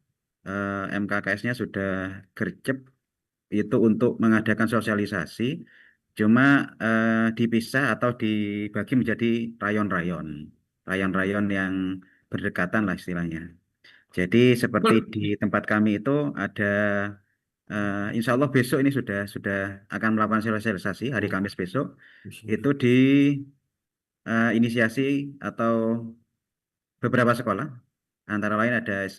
MKKS-nya sudah gercep itu untuk mengadakan sosialisasi, cuma dipisah atau dibagi menjadi rayon-rayon, rayon-rayon yang berdekatan lah istilahnya. Jadi seperti di tempat kami itu ada, insya Allah besok ini sudah akan melakukan sosialisasi hari Kamis besok, itu di inisiasi atau beberapa sekolah, antara lain ada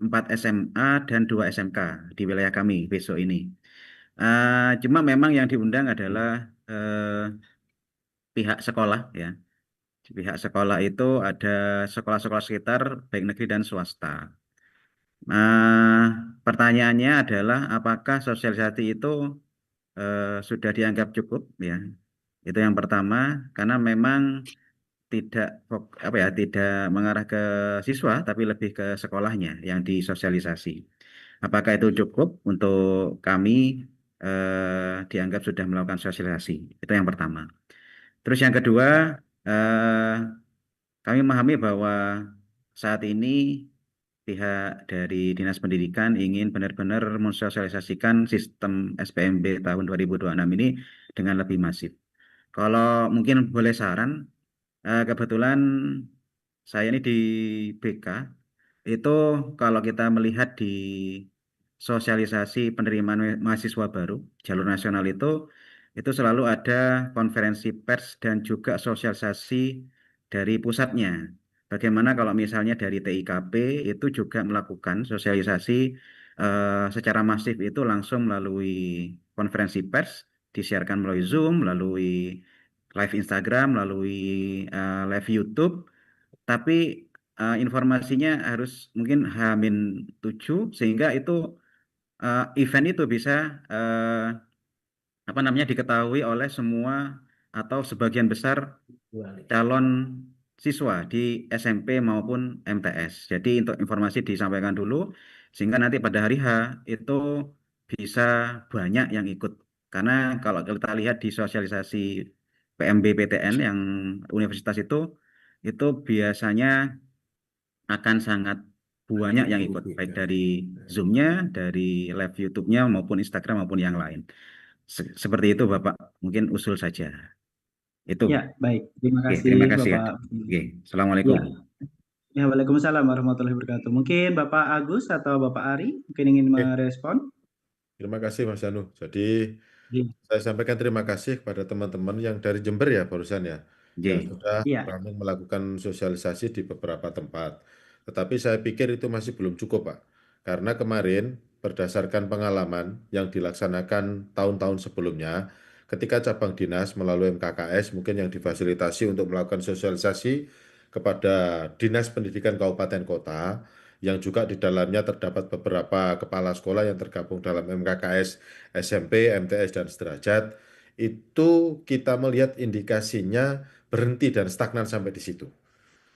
4 SMA dan 2 SMK di wilayah kami besok ini. Cuma memang yang diundang adalah pihak sekolah ya. Pihak sekolah itu ada sekolah-sekolah sekitar baik negeri dan swasta. Pertanyaannya adalah apakah sosialisasi itu sudah dianggap cukup ya? Itu yang pertama, karena memang tidak mengarah ke siswa tapi lebih ke sekolahnya yang disosialisasi. Apakah itu cukup untuk kami dianggap sudah melakukan sosialisasi? Itu yang pertama. Terus yang kedua, kami memahami bahwa saat ini pihak dari Dinas Pendidikan ingin benar-benar mensosialisasikan sistem SPMB tahun 2026 ini dengan lebih masif. Kalau mungkin boleh saran, kebetulan saya ini di BK, itu kalau kita melihat di sosialisasi penerimaan mahasiswa baru, jalur nasional itu selalu ada konferensi pers dan juga sosialisasi dari pusatnya. Bagaimana kalau misalnya dari TIKP itu juga melakukan sosialisasi secara masif itu langsung melalui konferensi pers, disiarkan melalui Zoom, melalui live Instagram, melalui live YouTube, tapi informasinya harus mungkin H-7 sehingga itu event itu bisa diketahui oleh semua atau sebagian besar calon siswa di SMP maupun MTS. Jadi untuk informasi disampaikan dulu sehingga nanti pada hari H itu bisa banyak yang ikut. Karena kalau kita lihat di sosialisasi PMB-PTN yang universitas itu biasanya akan sangat banyak yang ikut, baik dari Zoom-nya, dari live YouTube-nya maupun Instagram maupun yang lain. Seperti itu Bapak, mungkin usul saja. Itu. Ya, baik. Terima Oke, kasih terima kasih ya. Bapak. Oke, Assalamualaikum. Ya, Waalaikumsalam warahmatullahi wabarakatuh. Mungkin Bapak Agus atau Bapak Ari mungkin ingin merespon. Terima kasih Mas Anu. Jadi Iya. saya sampaikan terima kasih kepada teman-teman yang dari Jember ya barusan ya, yang sudah Iya. kami melakukan sosialisasi di beberapa tempat. Tetapi saya pikir itu masih belum cukup Pak, karena kemarin berdasarkan pengalaman yang dilaksanakan tahun-tahun sebelumnya, ketika cabang dinas melalui MKKS mungkin yang difasilitasi untuk melakukan sosialisasi kepada Dinas Pendidikan Kabupaten Kota, yang juga di dalamnya terdapat beberapa kepala sekolah yang tergabung dalam MKKS, SMP, MTS, dan sederajat, itu kita melihat indikasinya berhenti dan stagnan sampai di situ.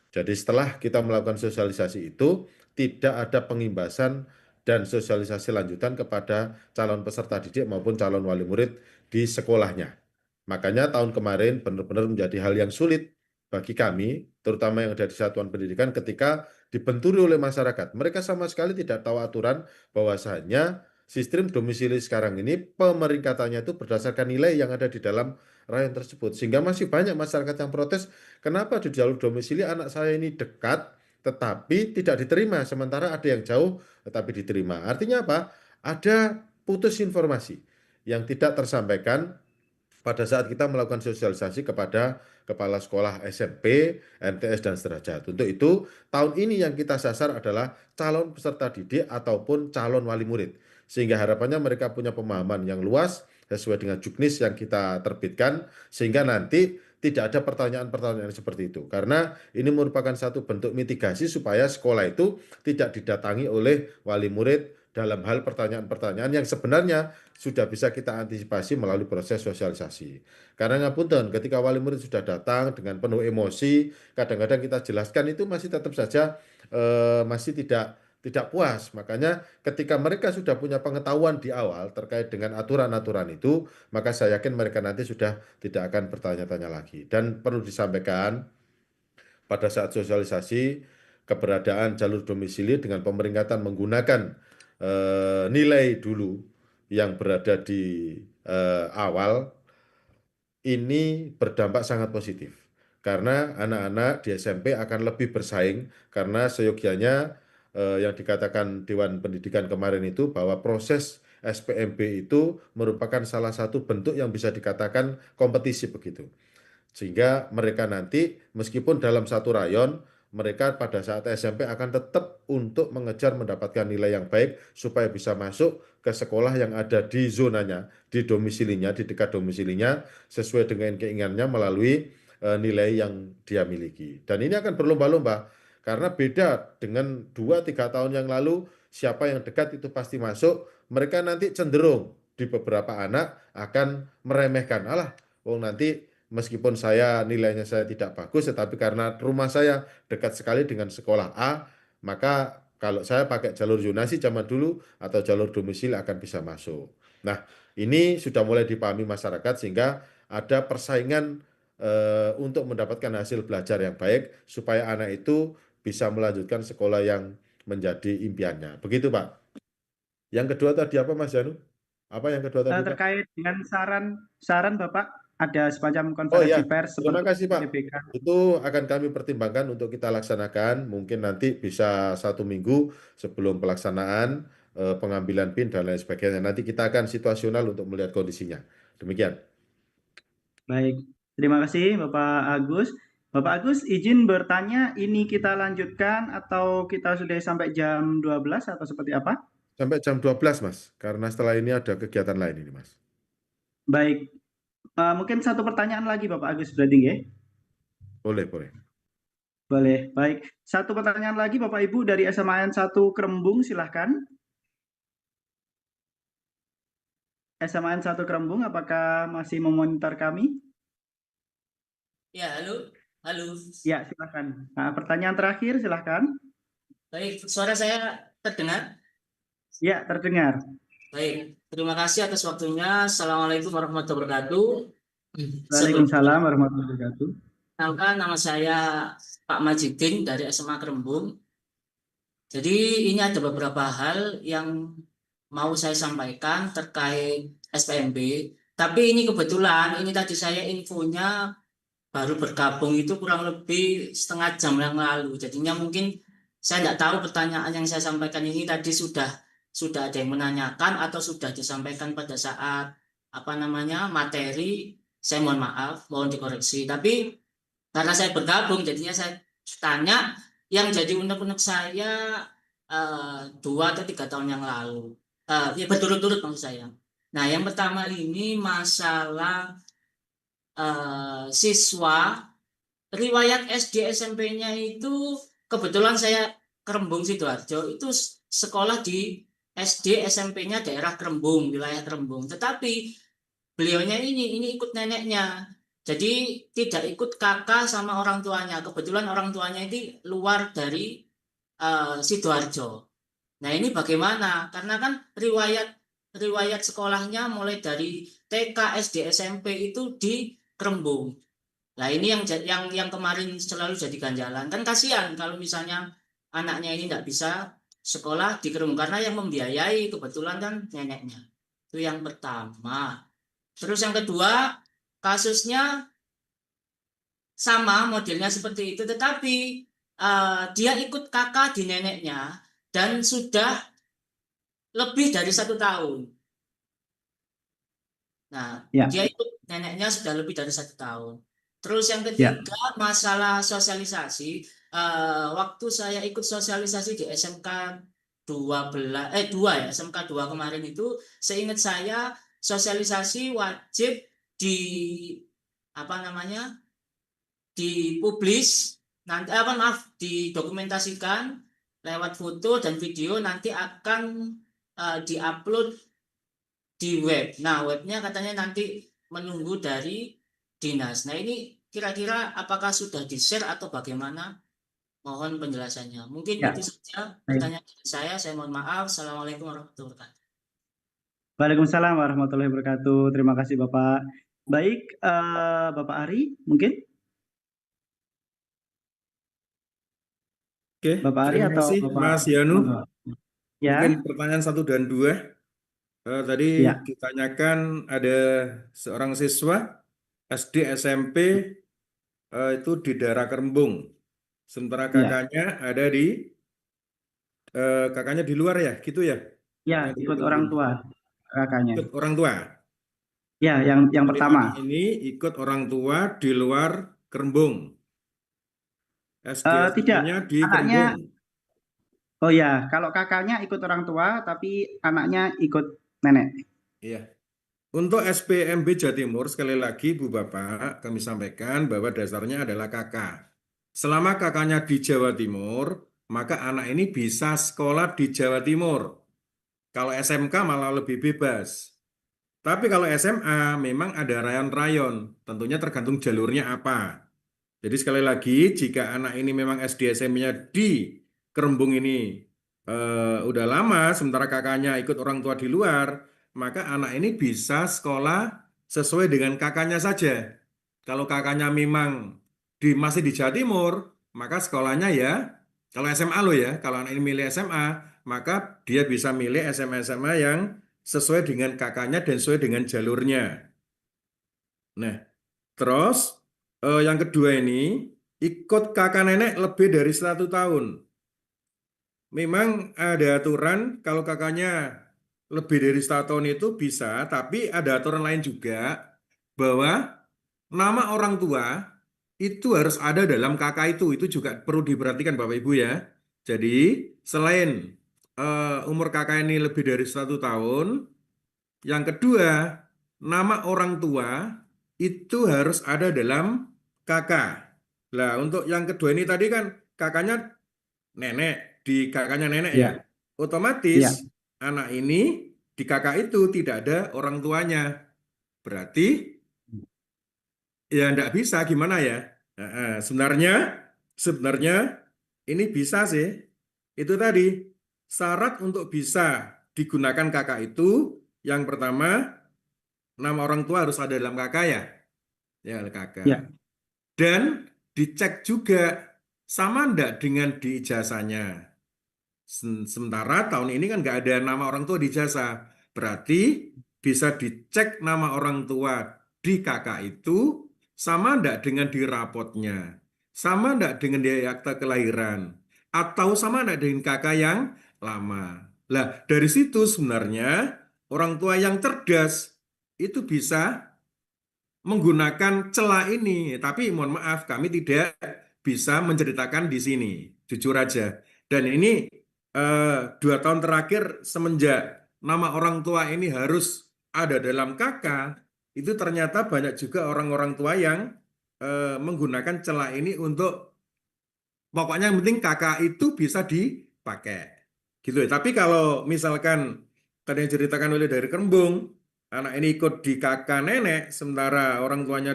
Jadi setelah kita melakukan sosialisasi itu, tidak ada pengimbasan dan sosialisasi lanjutan kepada calon peserta didik maupun calon wali murid di sekolahnya. Makanya tahun kemarin benar-benar menjadi hal yang sulit bagi kami, terutama yang ada di satuan pendidikan, ketika dibenturi oleh masyarakat. Mereka sama sekali tidak tahu aturan bahwasanya sistem domisili sekarang ini pemeringkatannya itu berdasarkan nilai yang ada di dalam rayon tersebut. Sehingga masih banyak masyarakat yang protes, kenapa di jalur domisili anak saya ini dekat tetapi tidak diterima, sementara ada yang jauh tetapi diterima. Artinya apa? Ada putus informasi yang tidak tersampaikan pada saat kita melakukan sosialisasi kepada kepala sekolah SMP, MTS, dan sederajat. Untuk itu, tahun ini yang kita sasar adalah calon peserta didik ataupun calon wali murid. Sehingga harapannya mereka punya pemahaman yang luas sesuai dengan juknis yang kita terbitkan, sehingga nanti tidak ada pertanyaan-pertanyaan seperti itu. Karena ini merupakan satu bentuk mitigasi supaya sekolah itu tidak didatangi oleh wali murid dalam hal pertanyaan-pertanyaan yang sebenarnya sudah bisa kita antisipasi melalui proses sosialisasi. Karena ngapunten, ketika wali murid sudah datang dengan penuh emosi, kadang-kadang kita jelaskan itu masih tetap saja masih tidak puas. Makanya ketika mereka sudah punya pengetahuan di awal terkait dengan aturan-aturan itu, maka saya yakin mereka nanti sudah tidak akan bertanya-tanya lagi. Dan perlu disampaikan, pada saat sosialisasi, keberadaan jalur domisili dengan pemeringkatan menggunakan nilai dulu yang berada di awal ini berdampak sangat positif. Karena anak-anak di SMP akan lebih bersaing karena seyogianya yang dikatakan Dewan Pendidikan kemarin itu bahwa proses SPMB itu merupakan salah satu bentuk yang bisa dikatakan kompetisi begitu. Sehingga mereka nanti meskipun dalam satu rayon, mereka pada saat SMP akan tetap untuk mengejar mendapatkan nilai yang baik supaya bisa masuk ke sekolah yang ada di zonanya, di domisilinya, di dekat domisilinya, sesuai dengan keinginannya melalui nilai yang dia miliki. Dan ini akan berlomba-lomba, karena beda dengan 2-3 tahun yang lalu, siapa yang dekat itu pasti masuk, mereka nanti cenderung di beberapa anak akan meremehkan, alah, nanti meskipun nilainya saya tidak bagus, tetapi karena rumah saya dekat sekali dengan sekolah A, maka kalau saya pakai jalur zonasi zaman dulu atau jalur domisili akan bisa masuk. Nah, ini sudah mulai dipahami masyarakat sehingga ada persaingan untuk mendapatkan hasil belajar yang baik supaya anak itu bisa melanjutkan sekolah yang menjadi impiannya. Begitu, Pak. Yang kedua tadi apa, Mas Janu? Apa yang kedua tadi, Pak? Terkait dengan saran Bapak, ada semacam Oh konferensi ya, pers terima seperti kasih Pak. GBK. Itu akan kami pertimbangkan untuk kita laksanakan. Mungkin nanti bisa 1 minggu sebelum pelaksanaan pengambilan PIN dan lain sebagainya. Nanti kita akan situasional untuk melihat kondisinya. Demikian. Baik, terima kasih Bapak Agus. Bapak Agus, izin bertanya, ini kita lanjutkan atau kita sudah sampai jam 12 atau seperti apa? Sampai jam 12, Mas. Karena setelah ini ada kegiatan lain ini, Mas. Baik, mungkin satu pertanyaan lagi Bapak Agus berarti ya? Boleh, boleh. Boleh, baik. Satu pertanyaan lagi Bapak Ibu dari SMAN 1 Kerembung, silahkan. SMAN 1 Kerembung, apakah masih memonitor kami? Ya, halo. Halo. Ya, silahkan. Nah, pertanyaan terakhir, silahkan. Baik, suara saya terdengar? Ya, terdengar. Baik, terima kasih atas waktunya. Assalamualaikum warahmatullahi wabarakatuh. Waalaikumsalam warahmatullahi wabarakatuh. Sebelumnya, nama saya Pak Majidin dari SMA Kerembung. Jadi ini ada beberapa hal yang mau saya sampaikan terkait SPMB. Tapi ini kebetulan, ini tadi saya infonya baru bergabung itu kurang lebih setengah jam yang lalu. Jadinya mungkin saya tidak tahu pertanyaan yang saya sampaikan ini tadi sudah ada yang menanyakan atau sudah disampaikan pada saat materi. Saya mohon maaf, mohon dikoreksi. Tapi karena saya bergabung, jadinya saya tanya yang jadi unek-unek saya 2 atau 3 tahun yang lalu. Ya berturut-turut maksud saya. Nah, yang pertama ini masalah siswa riwayat SD SMP-nya itu kebetulan saya Kerembung Sidoarjo itu sekolah di SD SMP-nya daerah Kerembung, wilayah Kerembung. Tetapi beliaunya ini ikut neneknya. Jadi tidak ikut kakak sama orang tuanya. Kebetulan orang tuanya ini luar dari Sidoarjo. Nah, ini bagaimana? Karena kan riwayat sekolahnya mulai dari TK, SD, SMP itu di Kerembung. Nah, ini yang kemarin selalu jadi ganjalan. Kan kasihan kalau misalnya anaknya ini tidak bisa sekolah di Kerembung karena yang membiayai kebetulan kan neneknya. Itu yang pertama. Terus yang kedua, kasusnya sama modelnya seperti itu, tetapi dia ikut kakak di neneknya dan sudah lebih dari 1 tahun. Nah, dia ikut neneknya sudah lebih dari 1 tahun. Terus yang ketiga, masalah sosialisasi. Waktu saya ikut sosialisasi di SMK 2 ya, SMK 2 kemarin itu, seingat saya sosialisasi wajib dipublis nanti didokumentasikan lewat foto dan video, nanti akan diupload di web. Nah, webnya katanya nanti menunggu dari dinas. Nah, ini kira-kira apakah sudah di-share atau bagaimana? Mohon penjelasannya. Mungkin itu saja pertanyaan saya. Saya mohon maaf. Assalamualaikum warahmatullahi wabarakatuh. Waalaikumsalam warahmatullahi wabarakatuh. Terima kasih Bapak. Baik, Bapak Ari, mungkin? Oke, Bapak Ari terima atau kasih Bapak Mas Yanu. Ya. Mungkin pertanyaan 1 dan 2. Tadi ditanyakan ada seorang siswa SD SMP itu di daerah Kerembung. Sementara kakaknya ada kakaknya di luar ya, gitu ya? Ya, ikut orang tua kakaknya. Ikut orang tua. Ya, yang Jadi pertama. anak ini ikut orang tua di luar Kerembung. SD SMP-nya di Kerembung. Oh ya, kalau kakaknya ikut orang tua, tapi anaknya ikut nenek. Iya. Untuk SPMB Jawa Timur, sekali lagi Bu Bapak, kami sampaikan bahwa dasarnya adalah kakak. Selama kakaknya di Jawa Timur, maka anak ini bisa sekolah di Jawa Timur. Kalau SMK malah lebih bebas. Tapi kalau SMA memang ada rayon-rayon, tentunya tergantung jalurnya apa. Jadi sekali lagi, jika anak ini memang SD SMP-nya di Kerembung ini udah lama, sementara kakaknya ikut orang tua di luar, maka anak ini bisa sekolah sesuai dengan kakaknya saja. Kalau kakaknya memang masih di Jawa Timur, maka sekolahnya ya, kalau SMA loh ya, kalau anak ini milih SMA, maka dia bisa milih SMA-SMA yang sesuai dengan kakaknya dan sesuai dengan jalurnya. Nah, terus yang kedua ini, ikut kakak nenek lebih dari 1 tahun. Memang ada aturan kalau kakaknya lebih dari 1 tahun itu bisa, tapi ada aturan lain juga bahwa nama orang tua itu harus ada dalam kakak itu. Itu juga perlu diperhatikan Bapak Ibu ya. Jadi selain umur kakak ini lebih dari 1 tahun, yang kedua nama orang tua itu harus ada dalam kakak. Nah, untuk yang kedua ini tadi kan kakaknya nenek, di kakaknya nenek ya. Ya, ya. Otomatis anak ini di kakak itu tidak ada orang tuanya. Berarti ya enggak bisa gimana ya? Sebenarnya ini bisa sih. Itu tadi syarat untuk bisa digunakan kakak itu yang pertama nama orang tua harus ada dalam kakak ya. Ya, kakak. Ya. Dan dicek juga sama enggak dengan di ijazahnya. Sementara tahun ini kan nggak ada nama orang tua di ijazah. Berarti bisa dicek nama orang tua di kakak itu sama enggak dengan di rapotnya. Sama enggak dengan di akta kelahiran. Atau sama enggak dengan kakak yang lama. Lah, dari situ sebenarnya orang tua yang cerdas itu bisa menggunakan celah ini. Tapi mohon maaf, kami tidak bisa menceritakan di sini. Jujur aja. Dan ini 2 tahun terakhir semenjak nama orang tua ini harus ada dalam kakak, itu ternyata banyak juga orang-orang tua yang menggunakan celah ini untuk pokoknya yang penting kakak itu bisa dipakai. Gitu ya. Tapi kalau misalkan tadi yang ceritakan oleh dari Kerembung, anak ini ikut di kakak nenek, sementara orang tuanya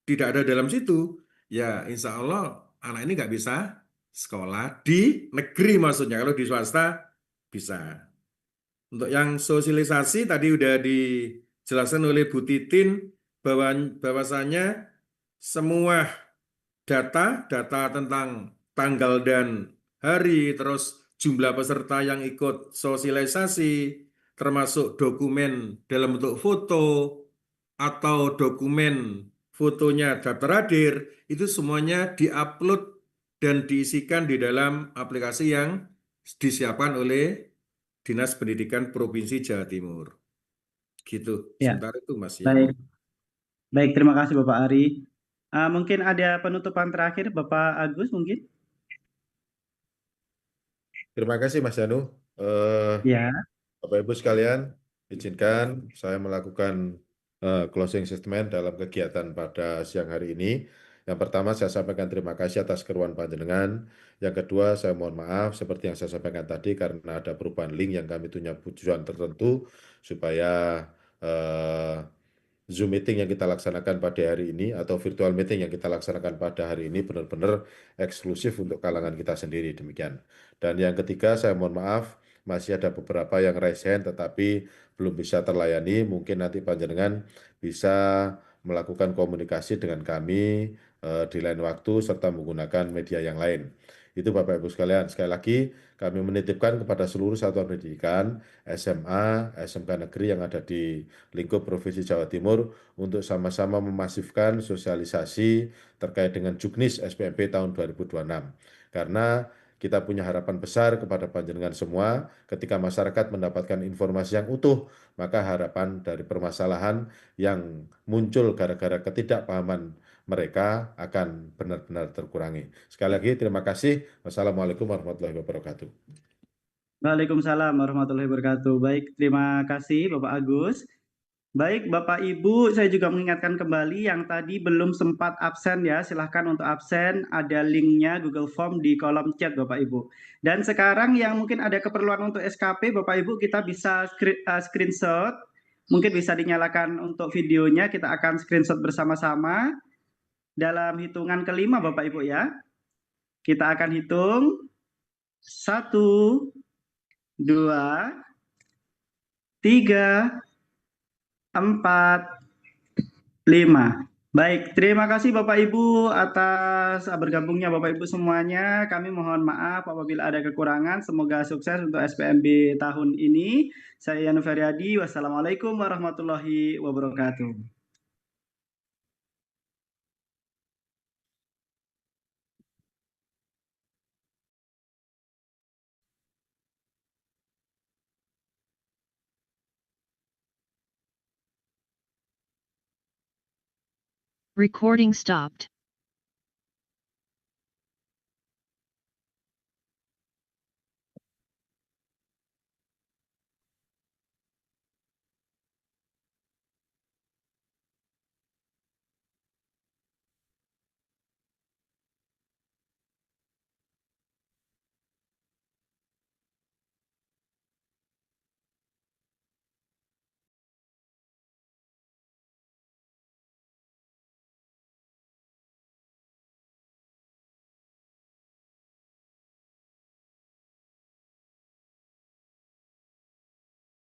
tidak ada dalam situ, ya insya Allah anak ini nggak bisa sekolah di negeri maksudnya. Kalau di swasta bisa. Untuk yang sosialisasi tadi udah dijelaskan oleh Bu Titin bahwasanya semua data tentang tanggal dan hari, terus jumlah peserta yang ikut sosialisasi, termasuk dokumen dalam bentuk foto atau dokumen fotonya daftar hadir, itu semuanya diupload dan diisikan di dalam aplikasi yang disiapkan oleh Dinas Pendidikan Provinsi Jawa Timur. Gitu. Ya. Sebentar itu Mas ya. Baik. Baik, terima kasih Bapak Ari. Mungkin ada penutupan terakhir Bapak Agus mungkin? Terima kasih Mas Janu. Ya. Bapak Ibu sekalian, izinkan saya melakukan closing statement dalam kegiatan pada siang hari ini. Yang pertama saya sampaikan terima kasih atas keruan panjenengan. Yang kedua saya mohon maaf seperti yang saya sampaikan tadi karena ada perubahan link yang kami punya tujuan tertentu supaya Zoom meeting yang kita laksanakan pada hari ini atau virtual meeting yang kita laksanakan pada hari ini benar-benar eksklusif untuk kalangan kita sendiri demikian. Dan yang ketiga saya mohon maaf masih ada beberapa yang raise hand tetapi belum bisa terlayani. Mungkin nanti panjenengan bisa melakukan komunikasi dengan kami di lain waktu serta menggunakan media yang lain. Itu Bapak Ibu sekalian, sekali lagi kami menitipkan kepada seluruh satuan pendidikan, SMA, SMK negeri yang ada di lingkup Provinsi Jawa Timur untuk sama-sama memasifkan sosialisasi terkait dengan Juknis SPMP tahun 2026. Karena kita punya harapan besar kepada panjenengan semua ketika masyarakat mendapatkan informasi yang utuh, maka harapan dari permasalahan yang muncul gara-gara ketidakpahaman mereka akan benar-benar terkurangi. Sekali lagi terima kasih. Wassalamualaikum warahmatullahi wabarakatuh. Waalaikumsalam warahmatullahi wabarakatuh. Baik, terima kasih Bapak Agus. Baik, Bapak Ibu, saya juga mengingatkan kembali yang tadi belum sempat absen ya, silahkan untuk absen, ada linknya Google Form di kolom chat Bapak Ibu. Dan sekarang yang mungkin ada keperluan untuk SKP, Bapak Ibu kita bisa screenshot Mungkin bisa dinyalakan untuk videonya, kita akan screenshot bersama-sama. Dalam hitungan kelima Bapak Ibu ya. Kita akan hitung 1, 2, 3, 4, 5. Baik, terima kasih Bapak Ibu atas bergabungnya Bapak Ibu semuanya. Kami mohon maaf apabila ada kekurangan. Semoga sukses untuk SPMB tahun ini. Saya Yanu Feryadi. Wassalamualaikum warahmatullahi wabarakatuh. Recording stopped.